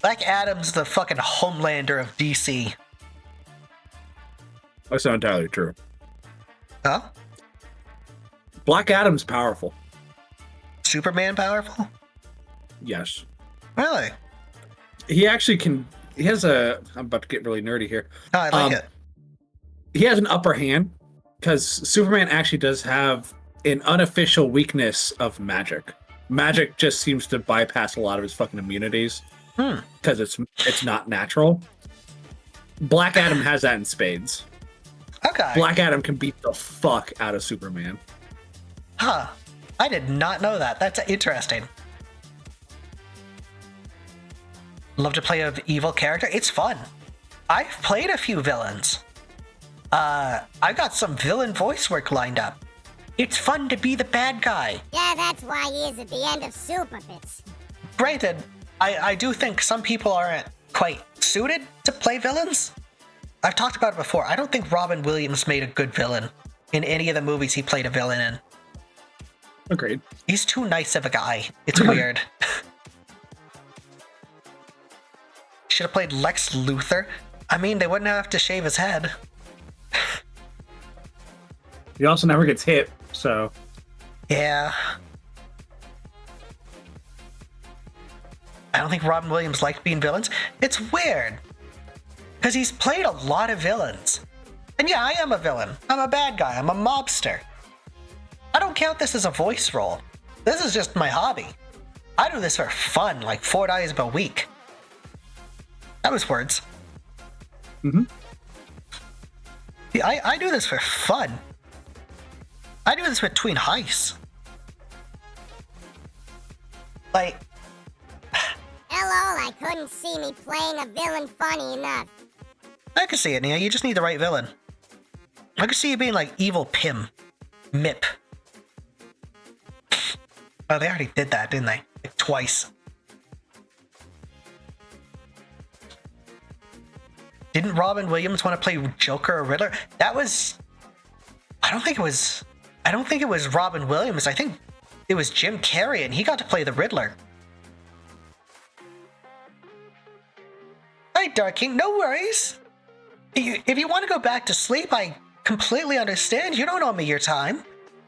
Black Adam's the fucking Homelander of DC. That's not entirely true. Huh? Black Adam's powerful. Superman powerful? Yes. Really? He actually can. He has a. I'm about to get really nerdy here. Oh, I like it. He has an upper hand because Superman actually does have an unofficial weakness of magic. Magic just seems to bypass a lot of his fucking immunities because it's not natural. Black Adam has that in spades. Okay. Black Adam can beat the fuck out of Superman. Huh. I did not know that. That's interesting. Love to play an evil character. It's fun. I've played a few villains. I've got some villain voice work lined up. It's fun to be the bad guy. Yeah, that's why he is at the end of Super Bits. Granted, I do think some people aren't quite suited to play villains. I've talked about it before. I don't think Robin Williams made a good villain in any of the movies he played a villain in. Agreed. He's too nice of a guy. It's weird. should have played Lex Luthor. I mean, they wouldn't have to shave his head. He also never gets hit, so... Yeah. I don't think Robin Williams liked being villains. It's weird. Because he's played a lot of villains. And yeah, I am a villain. I'm a bad guy. I'm a mobster. I don't count this as a voice role. This is just my hobby. I do this for fun, like $4 a week. That was words. Mm-hmm. Yeah, I do this for fun. I do this between heists. Like... LOL, I couldn't see me playing a villain funny enough. I can see it, Nia. You just need the right villain. I can see you being like Evil Pim. Mip. Oh, they already did that, didn't they? Like twice. Didn't Robin Williams want to play Joker or Riddler? That was... I don't think it was Robin Williams. I think it was Jim Carrey, and he got to play the Riddler. Hi, Dark King. No worries. If you want to go back to sleep, I completely understand. You don't owe me your time.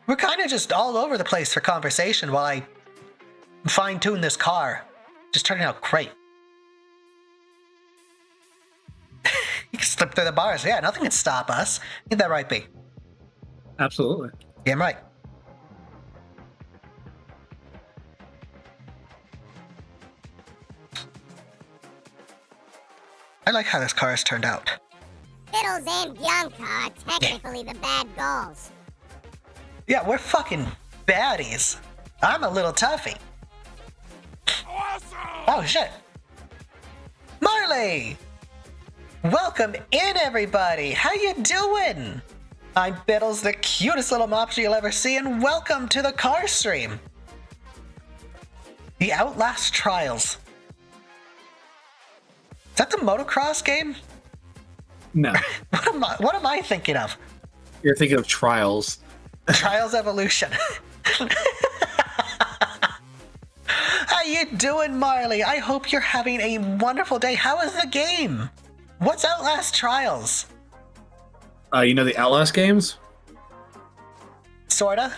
We're kind of just all over the place for conversation while I fine-tune this car. Just turning out great. You can slip through the bars. Yeah, nothing can stop us. Ain't that right, B? Absolutely. Damn right. I like how this car has turned out. Bittles and Bianca are technically the bad girls. Yeah, we're fucking baddies. I'm a little toughie. Awesome! Oh, shit. Marley! Welcome in, everybody! How you doing? I'm Bittles, the cutest little mobster you'll ever see, and welcome to the car stream. The Outlast Trials. Is that the motocross game? No. What am I thinking of? You're thinking of Trials. Trials Evolution. How you doing, Marley? I hope you're having a wonderful day. How is the game? What's Outlast Trials? You know the Outlast games? Sorta?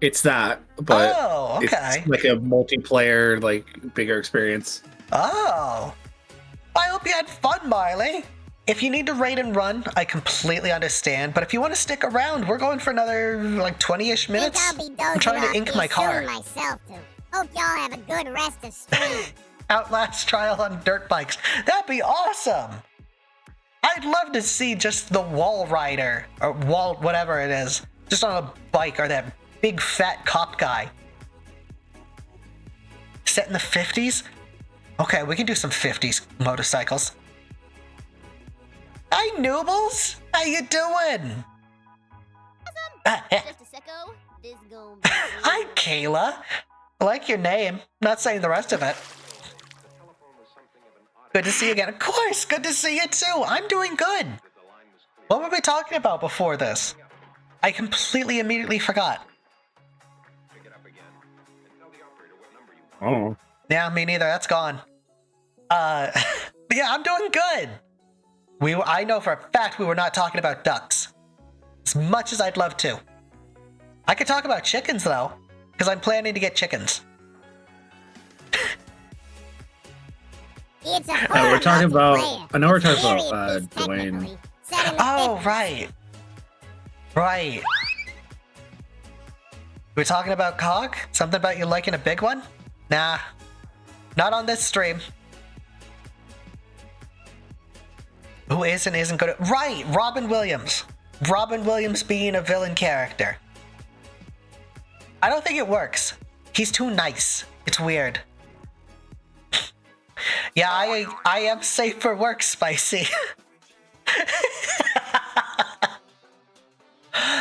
It's that, but Oh, okay. it's like a multiplayer, like, bigger experience. Oh. I hope you had fun, Marley. If you need to raid and run, I completely understand. But if you want to stick around, we're going for another, like, 20-ish minutes. Think I'll be dozing I'm trying to off ink here my car. soon myself, too. Hope y'all have a good rest of stream. Outlast Trial on dirt bikes. That'd be awesome. I'd love to see just the wall rider, or wall, whatever it is, just on a bike, or that big fat cop guy. Set in the 50s? Okay, we can do some 50s motorcycles. Hi, Noobles! How you doing? Just a secco. This gon' be Hi, Kayla. I like your name. Not saying the rest of it. Good to see you again. Of course, good to see you too. I'm doing good. What were we talking about before this? I completely immediately forgot. Oh. Yeah, me neither. That's gone. Yeah, I'm doing good. I know for a fact we were not talking about ducks. As much as I'd love to. I could talk about chickens though, because I'm planning to get chickens. It's a we're talking about... multiplayer. I know we're talking Period about is Dwayne. technically set in the Oh, 50s. right. Right. We're talking about Cog? Something about you liking a big one? Nah. Not on this stream. Who is and isn't good at... Right! Robin Williams. Robin Williams being a villain character. I don't think it works. He's too nice. It's weird. Yeah, I am safe for work, Spicy.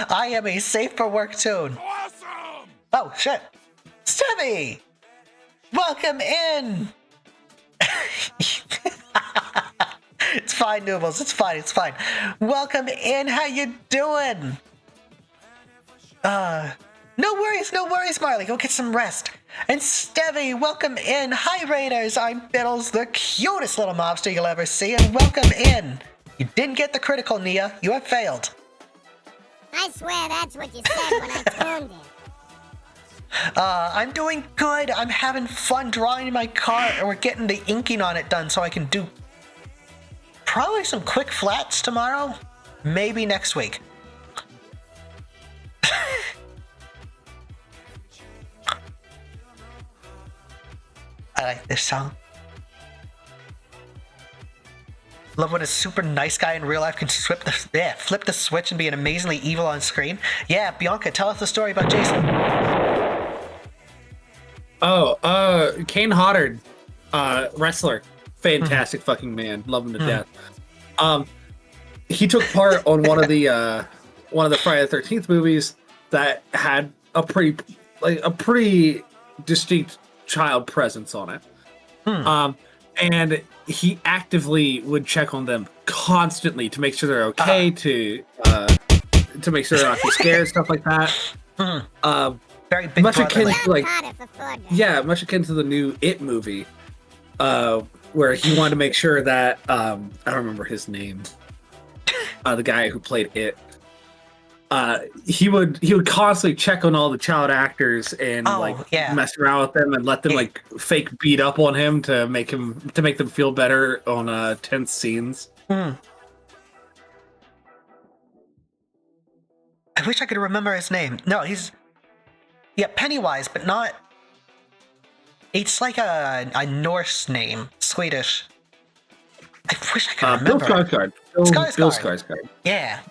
I am a safe for work tune. Awesome! Oh, shit. Stevie! Welcome in! It's fine, Noobles. It's fine. It's fine. Welcome in. How you doing? No worries, Marley. Go get some rest. And Stevie, welcome in. Hi, Raiders. I'm Bittles, the cutest little mobster you'll ever see, and welcome in. You didn't get the critical, Nia. You have failed. I swear that's what you said when I tuned in. I'm doing good. I'm having fun drawing my car, and we're getting the inking on it done so I can do probably some quick flats tomorrow. Maybe next week. I like this song. Love when a super nice guy in real life can flip the switch and be an amazingly evil on screen. Yeah, Bianca, tell us the story about Jason. Kane Hodder, wrestler, fantastic fucking man, love him to death. He took part on one of the Friday the 13th movies that had a pretty distinct child presence on it. And he actively would check on them constantly to make sure they're okay, to make sure they're not too scared, stuff like that. Very big much akin brotherly. to much akin to the new It movie, where he wanted to make sure that I don't remember his name, the guy who played It. He would constantly check on all the child actors and mess around with them and let them fake beat up on him to make them feel better on tense scenes. I wish I could remember his name. No, he's Pennywise, but not. It's like a Norse name, Swedish. I wish I could remember. Bill Skarsgård. Bill Skarsgård. Yeah.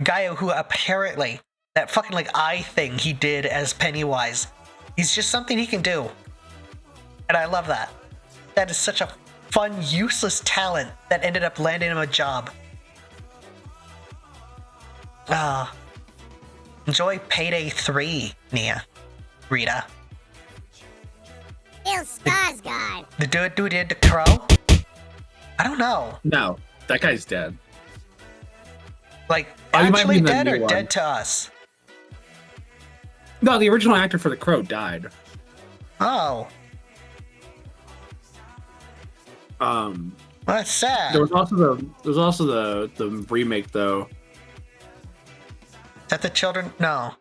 Guy who apparently, that fucking eye thing he did as Pennywise, he's just something he can do. And I love that. That is such a fun, useless talent that ended up landing him a job. Enjoy Payday 3, Nia. Rita. Bill Skarsgård. The dude who did the Crow? I don't know. No, that guy's dead. Actually dead or dead to us? No, the original actor for The Crow died. Oh. Well, that's sad. There was also the remake though. Is that the children? No.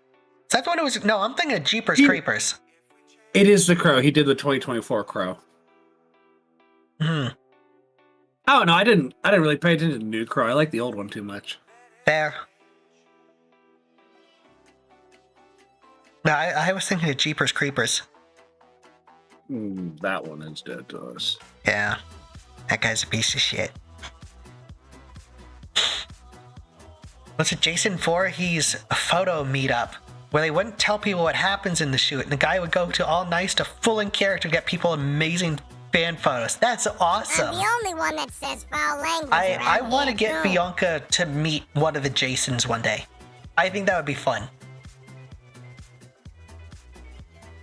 Is that the one who was? No, I'm thinking of Jeepers Creepers. It is The Crow. He did the 2024 Crow. Oh no, I didn't really pay attention to the new Crow. I like the old one too much. Fair. No, I was thinking of Jeepers Creepers. That one is dead to us. Yeah. That guy's a piece of shit. What's it, Jason Voorhees photo meetup, where they wouldn't tell people what happens in the shoot, and the guy would go to all nice to full in character to get people amazing fan photos. That's awesome. I'm the only one that says foul language. I want to get Bianca to meet one of the Jasons one day. I think that would be fun.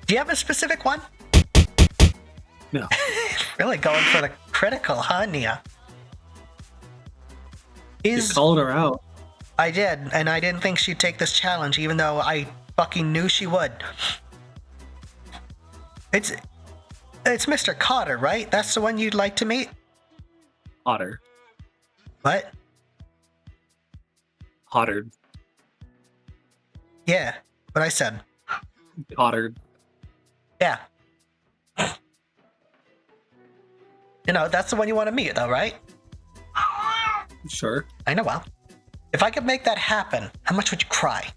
Do you have a specific one? No. Really going for the critical, huh, Nia? You called her out. I did, and I didn't think she'd take this challenge, even though I fucking knew she would. It's Mr. Cotter, right? That's the one you'd like to meet? Otter. What? Hotter. Yeah, what I said. Otter. Yeah. You know, that's the one you want to meet, though, right? Sure. I know, well. If I could make that happen, how much would you cry?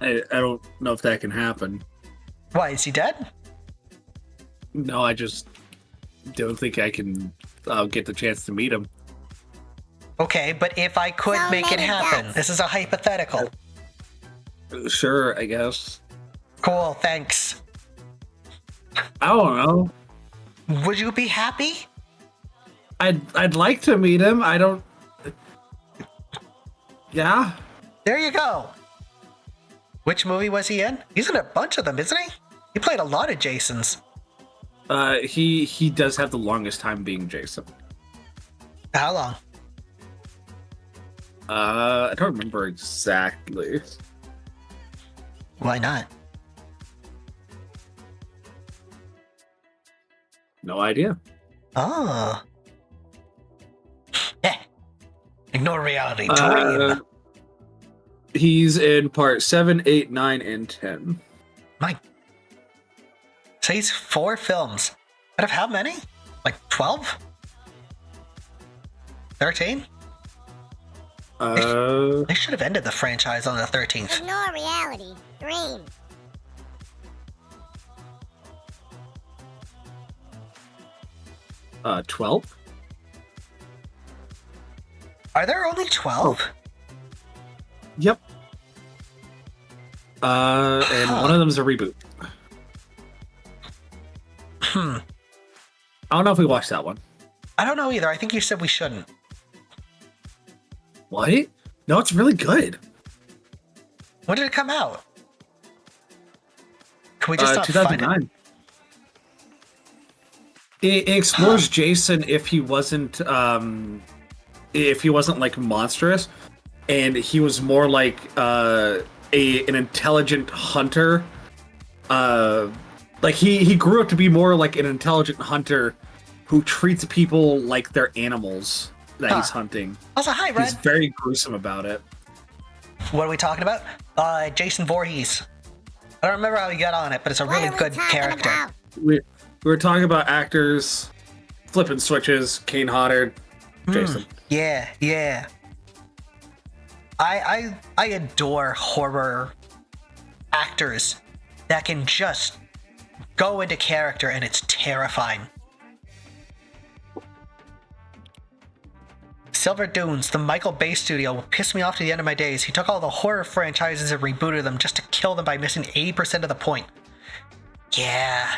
I don't know if that can happen. Why, is he dead? No, I just don't think I can get the chance to meet him. Okay, but if I could So make it many happen, deaths. this is a hypothetical. Sure, I guess. Cool, thanks. I don't know. Would you be happy? I'd like to meet him. I don't. Yeah. There you go. Which movie was he in? He's in a bunch of them, isn't he? He played a lot of Jasons. He does have the longest time being Jason. How long? I don't remember exactly. Why not? No idea. Oh. Eh. Ignore reality. Dream. He's in part 7, 8, 9, and 10. So he's 4 films. Out of how many? Like 12? 13? They should have ended the franchise on the 13th. Ignore reality. Dream. Uh, 12? Are there only 12? Yep. And one of them is a reboot. I don't know if we watched that one. I don't know either. I think you said we shouldn't. What? No, it's really good. When did it come out? Can we just not find it? 2009. It explores Jason if he wasn't like monstrous, and he was more like an intelligent hunter. Like he grew up to be more like an intelligent hunter who treats people like they're animals that he's hunting. Also, hi, Red. He's very gruesome about it. What are we talking about? Jason Voorhees. I don't remember how he got on it, but it's a What really are we good talking character. about? We were talking about actors, flipping switches, Kane Hodder, Jason. Yeah. I adore horror actors that can just go into character, and it's terrifying. Silver Dunes, the Michael Bay studio, pissed me off to the end of my days. He took all the horror franchises and rebooted them just to kill them by missing 80% of the point. Yeah.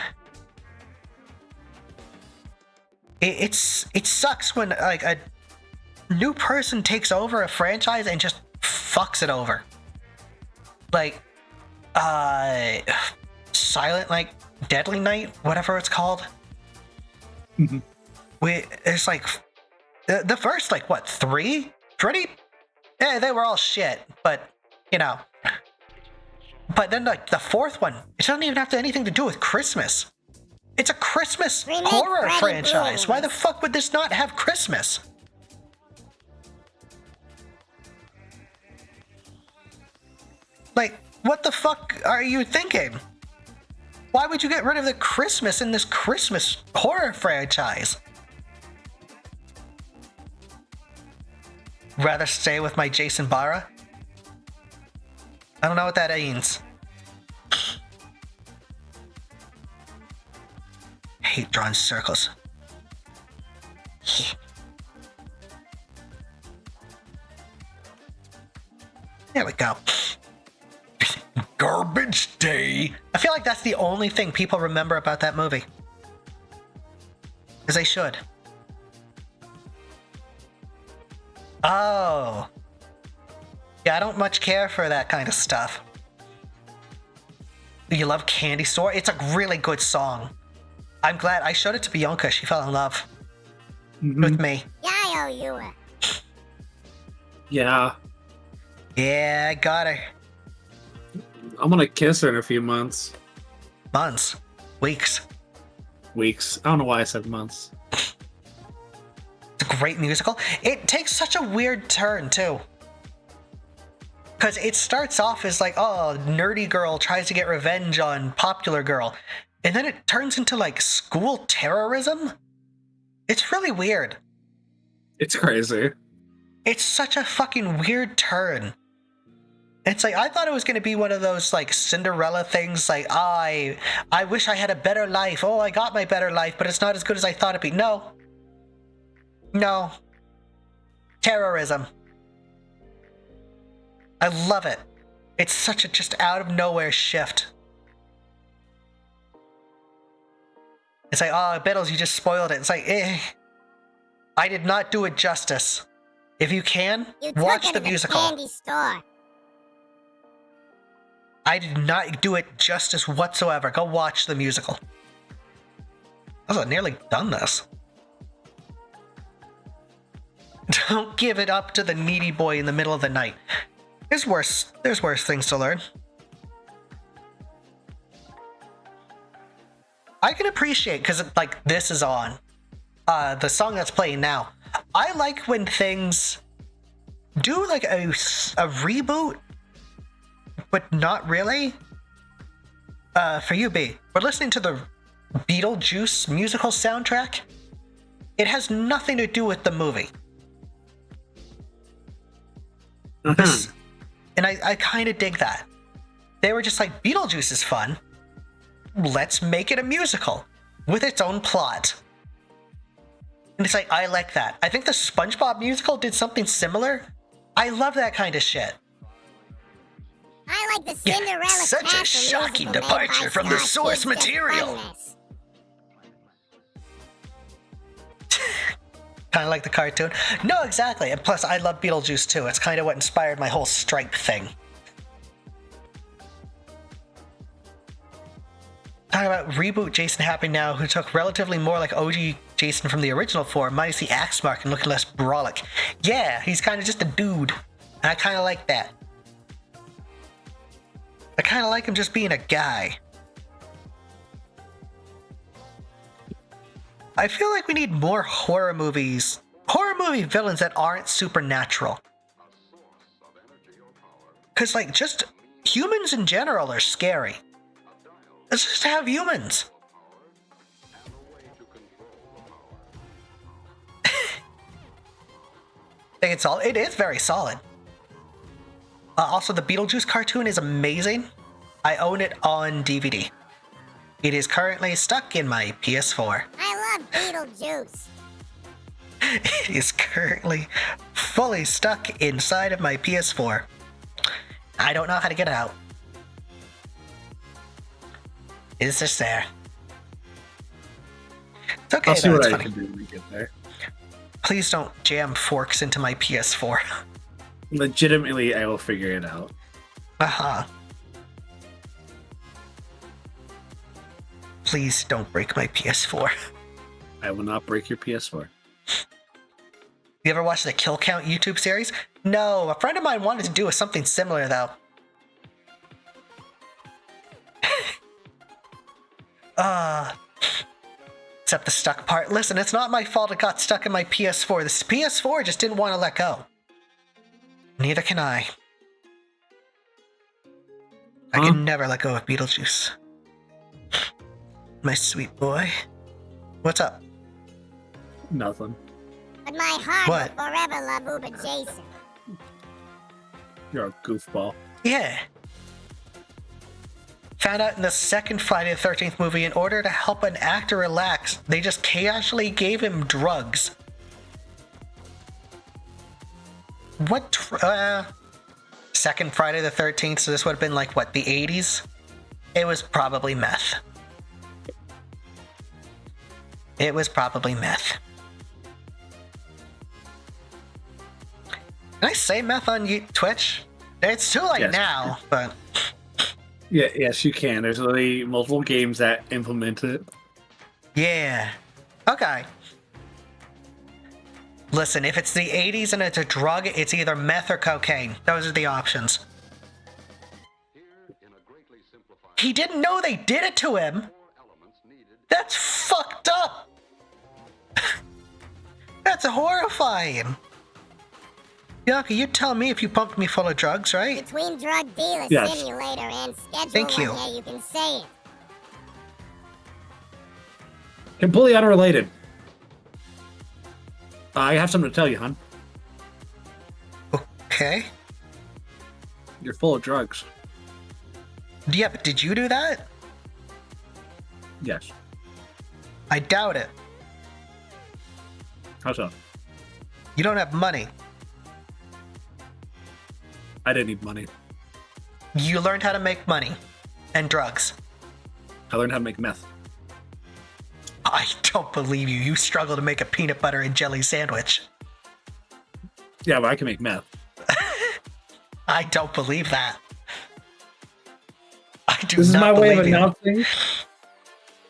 It sucks when like a new person takes over a franchise and just fucks it over. Like, Silent Night, Deadly Night, whatever it's called. It's like the first, like, what, 3? Pretty? Yeah, they were all shit, but, you know. But then, like, the 4th one, it doesn't even have anything to do with Christmas. It's a Christmas Remake horror Freddy franchise. Why the Blues. fuck would this not have Christmas? Like, what the fuck are you thinking? Why would you get rid of the Christmas in this Christmas horror franchise? Rather stay with my Jason Barra? I don't know what that means. Hate drawing circles. There we go. Garbage Day. I feel like that's the only thing people remember about that movie. As they should. Oh. Yeah, I don't much care for that kind of stuff. You love Candy Store? It's a really good song. I'm glad I showed it to Bianca. She fell in love with me. Yeah, I owe you a. Yeah. Yeah, I got her. I'm gonna kiss her in a few months. Months. Weeks. Weeks. I don't know why I said months. It's a great musical. It takes such a weird turn, too. Because it starts off as like, oh, nerdy girl tries to get revenge on popular girl. And then it turns into like school terrorism. It's really weird. It's crazy. It's such a fucking weird turn. It's like, I thought it was going to be one of those like Cinderella things, like, I wish I had a better life. Oh, I got my better life, but it's not as good as I thought it'd be. No. Terrorism. I love it. It's such a just out of nowhere shift. It's like, oh, Bittles, you just spoiled it. It's like, I did not do it justice. If you can, You watch took the him to musical. candy store. I did not do it justice whatsoever. Go watch the musical. I've nearly done this. Don't give it up to the needy boy in the middle of the night. There's worse things to learn. I can appreciate, because like this is on the song that's playing now. I like when things do like a reboot, but not really. For you, B, we're listening to the Beetlejuice musical soundtrack. It has nothing to do with the movie. And I kind of dig that. They were just like, Beetlejuice is fun. Let's make it a musical with its own plot. And it's like, I like that. I think the SpongeBob musical did something similar. I love that kind of shit. I like the Cinderella Such a Castle shocking musical made by departure from the Star source Kids, just material. funniness. Kind of like the cartoon. No, exactly. And plus, I love Beetlejuice too. It's kind of what inspired my whole Stripe thing. Talking about reboot Jason happening now, who took relatively more like OG Jason from the original form, minus the axe mark and looking less brolic. Yeah, he's kind of just a dude. And I kind of like that. I kind of like him just being a guy. I feel like we need more horror movies. Horror movie villains that aren't supernatural. Because, like, just humans in general are scary. Let's just have humans. It is very solid. Also, the Beetlejuice cartoon is amazing. I own it on DVD. It is currently stuck in my PS4. I love Beetlejuice. It is currently fully stuck inside of my PS4. I don't know how to get it out. It's just there. It's okay, I'll see though, what it's I funny. can do when we get there. Please don't jam forks into my PS4. Legitimately, I will figure it out. Uh-huh. Please don't break my PS4. I will not break your PS4. You ever watch the Kill Count YouTube series? No, a friend of mine wanted to do something similar, though. Except the stuck part. Listen, it's not my fault it got stuck in my PS4. This PS4 just didn't want to let go. Neither can I. I can never let go of Beetlejuice. My sweet boy. What's up? Nothing. But my heart What? will forever love Uber Jason. You're a goofball. Yeah. Found out in the second Friday the 13th movie, in order to help an actor relax, they just casually gave him drugs. What? Second Friday the 13th, so this would have been like, what, the 80s? It was probably meth. It was probably meth. Can I say meth on Twitch? It's too late Yes. now, but... Yeah, yes, you can. There's literally multiple games that implement it. Yeah. Okay. Listen, if it's the 80s and it's a drug, it's either meth or cocaine. Those are the options. He didn't know they did it to him. That's fucked up. That's horrifying. Bianca, you tell me if you pumped me full of drugs, right? Between Drug Dealer Yes. Simulator and Schedule Thank you. One, yeah, you can say it. Completely unrelated. I have something to tell you, hon. Okay. You're full of drugs. Yeah, but did you do that? Yes. I doubt it. How so? You don't have money. I didn't need money. You learned how to make money. And drugs. I learned how to make meth. I don't believe you. You struggle to make a peanut butter and jelly sandwich. Yeah, but I can make meth. I don't believe that. I do This is not my way of believe you. announcing.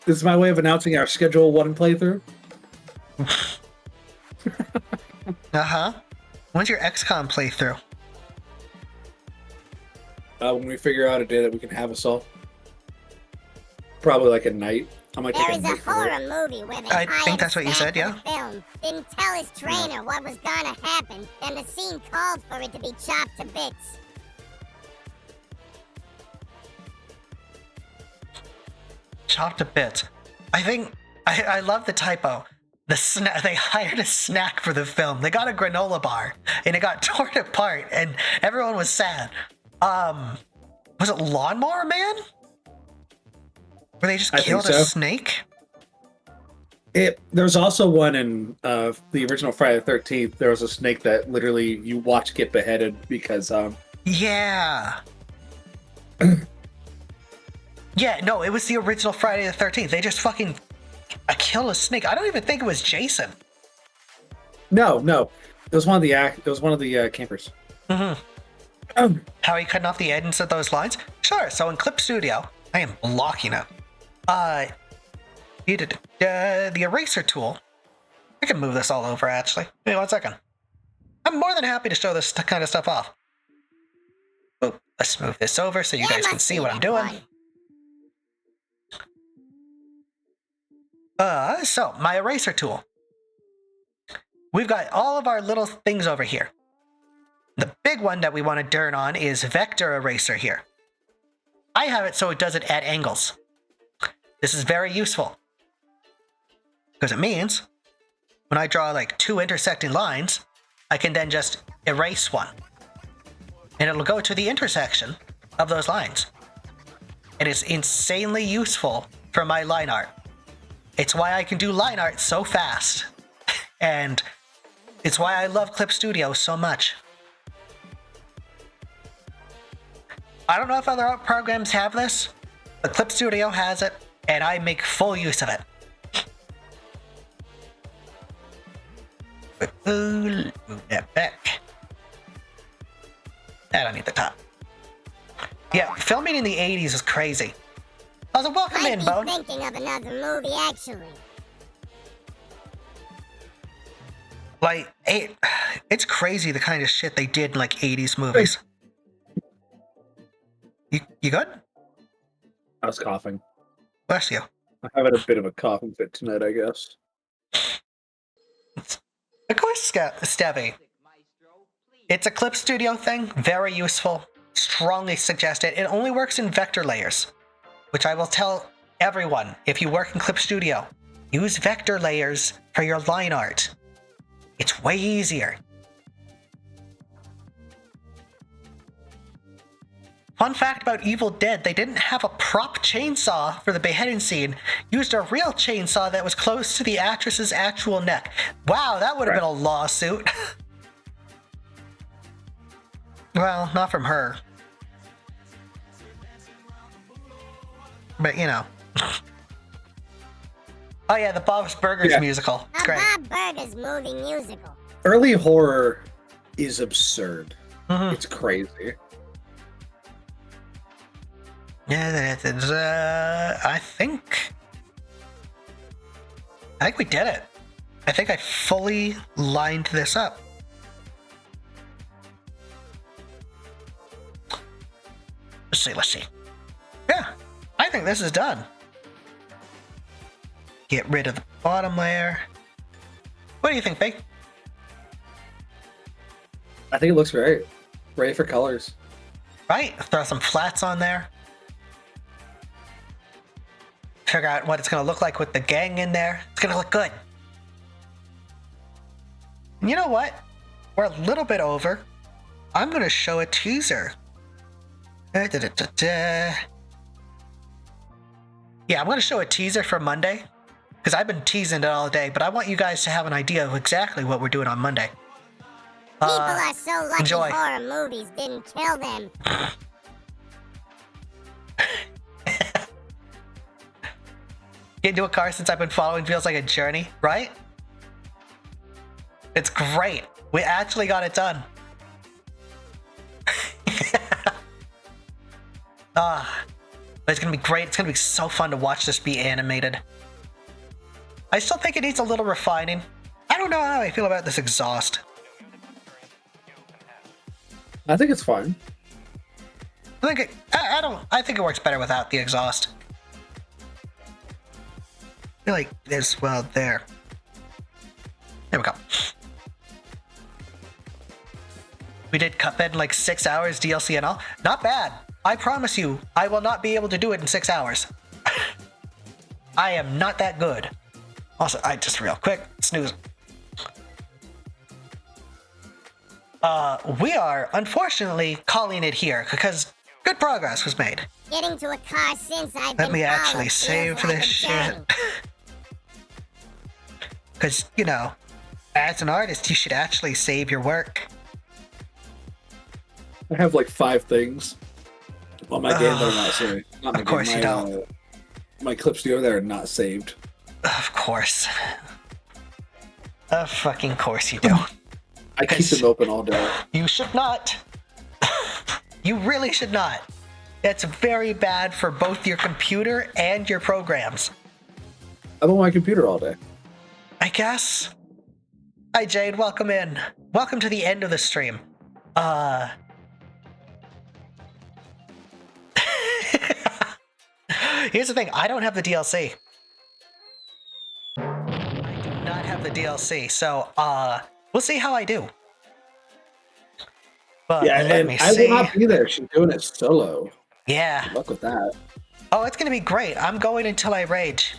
This is my way of announcing our Schedule 1 playthrough. Uh-huh. When's your XCOM playthrough? When we figure out a day that we can have us all. Probably like a night I might There take is a a break from horror it. movie where they I hired think that's what you staff said, for yeah. the film, didn't tell his trainer what was gonna happen, then the scene called for it to be chopped to bits. Chopped to bits. I think I love the typo. They hired a snack for the film. They got a granola bar and it got torn apart and everyone was sad. Was it Lawnmower Man? Where they just I think killed a so. snake? There's also one in the original Friday the 13th. There was a snake that literally you watch get beheaded because Yeah. Yeah, no, it was the original Friday the 13th. They just fucking killed a snake. I don't even think it was Jason. no, it was one of the campers. Mm-hmm. How he cutting off the ends of those lines? Sure. So in Clip Studio, I am blocking it. The eraser tool. I can move this all over, actually. Wait 1 second. I'm more than happy to show this kind of stuff off. Oh, let's move this over so you guys can see what I'm doing. So my eraser tool. We've got all of our little things over here. The big one that we want to turn on is vector eraser here. I have it so it does it at angles. This is very useful. Because it means when I draw like 2 intersecting lines, I can then just erase one. And it'll go to the intersection of those lines. It is insanely useful for my line art. It's why I can do line art so fast. And it's why I love Clip Studio so much. I don't know if other art programs have this, but Clip Studio has it, and I make full use of it. Move that back. I don't need the top. Yeah, filming in the 80s was crazy. I was like, welcome in, Bone. I'm thinking of another movie, actually. Like, it's crazy the kind of shit they did in like 80s movies. You good? I was coughing. Bless you. I'm having a bit of a coughing fit tonight, I guess. Of course, Stevie. It's a Clip Studio thing. Very useful. Strongly suggest it. It only works in vector layers, which I will tell everyone. If you work in Clip Studio, use vector layers for your line art. It's way easier. Fun fact about Evil Dead, they didn't have a prop chainsaw for the beheading scene. Used a real chainsaw that was close to the actress's actual neck. Wow, that would have been a lawsuit. Well, not from her. But, you know. Oh yeah, the Bob's Burgers musical. It's A great. Bob Burgers movie musical. Early horror is absurd. Mhm. It's crazy. Yeah, I think we did it. I think I fully lined this up. Let's see. Yeah, I think this is done. Get rid of the bottom layer. What do you think, Big? I think it looks great. Ready for colors. Right? Throw some flats on there. Figure out what it's going to look like with the gang in there. It's going to look good. And you know what? We're a little bit over. I'm going to show a teaser. Yeah, I'm going to show a teaser for Monday. Because I've been teasing it all day, but I want you guys to have an idea of exactly what we're doing on Monday. People are so lucky enjoy. horror movies didn't kill them. Get into a car since I've been following feels like a journey, right? It's great. We actually got it done. But it's gonna be great. It's gonna be so fun to watch this be animated. I still think it needs a little refining. I don't know how I feel about this exhaust. I think it's fine. I think it works better without the exhaust. feel like there's, well, there. There we go. We did Cuphead in like 6 hours, DLC and all. Not bad. I promise you, I will not be able to do it in 6 hours. I am not that good. Also, I just real quick, snooze. We are unfortunately calling it here because good progress was made. Getting to a car since I've Let been me actually followed save feels like this a shit. journey. Because, you know, as an artist, you should actually save your work. I have like 5 things on my game that are not saved. Not my Of course game, you my, don't. My clip studio that are not saved. Of course. Of fucking course you do. I keep 'Cause them open all day. You should not. You really should not. That's very bad for both your computer and your programs. I'm on my computer all day. I guess. Hi Jade, welcome in. Welcome to the end of the stream. Here's the thing, I don't have the DLC. I do not have the DLC, so we'll see how I do. But Yeah, let and me I see. will not be there. She's doing it solo. Yeah. Good luck with that. Oh, it's gonna be great. I'm going until I rage.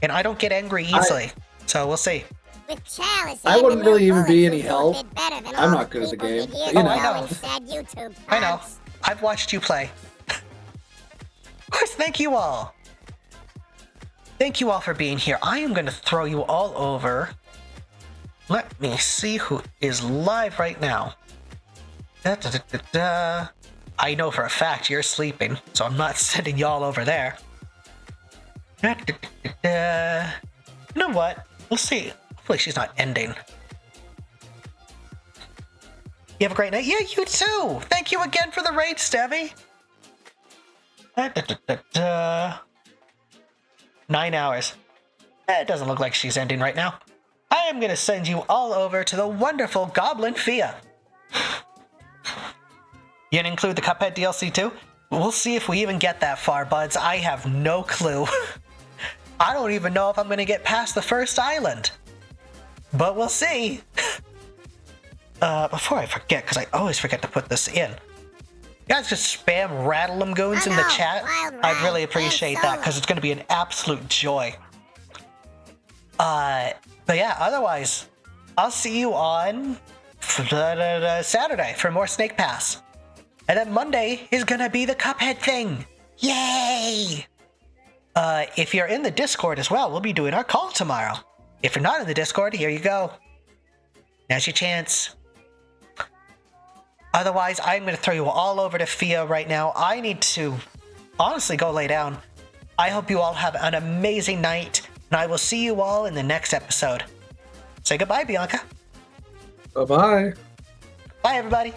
And I don't get angry easily. So we'll see. With Chalice, I wouldn't and the really new even be bullets, any you do a help. bit better than I'm all not good at the people game, get here but you know. to I know. in sad YouTube I know. pods. I've watched you play. Of course, thank you all. Thank you all for being here. I am going to throw you all over. Let me see who is live right now. I know for a fact you're sleeping, so I'm not sending y'all over there. You know what? We'll see. Hopefully she's not ending. You have a great night? Yeah, you too! Thank you again for the raid, Stevie! 9 hours. It doesn't look like she's ending right now. I am gonna send you all over to the wonderful Goblin Fia. You gonna include the Cuphead DLC too? We'll see if we even get that far, buds. I have no clue. I don't even know if I'm gonna get past the first island. But we'll see. Before I forget, because I always forget to put this in. You guys just spam Rattle 'em Goons in the chat. I'd really appreciate that, because it's going to be an absolute joy. But yeah, otherwise, I'll see you on Saturday for more Snake Pass. And then Monday is going to be the Cuphead thing. Yay! If you're in the Discord as well, we'll be doing our call tomorrow. If you're not in the Discord, here you go. Now's your chance. Otherwise, I'm going to throw you all over to Fia right now. I need to honestly go lay down. I hope you all have an amazing night, and I will see you all in the next episode. Say goodbye, Bianca. Bye-bye. Bye, everybody.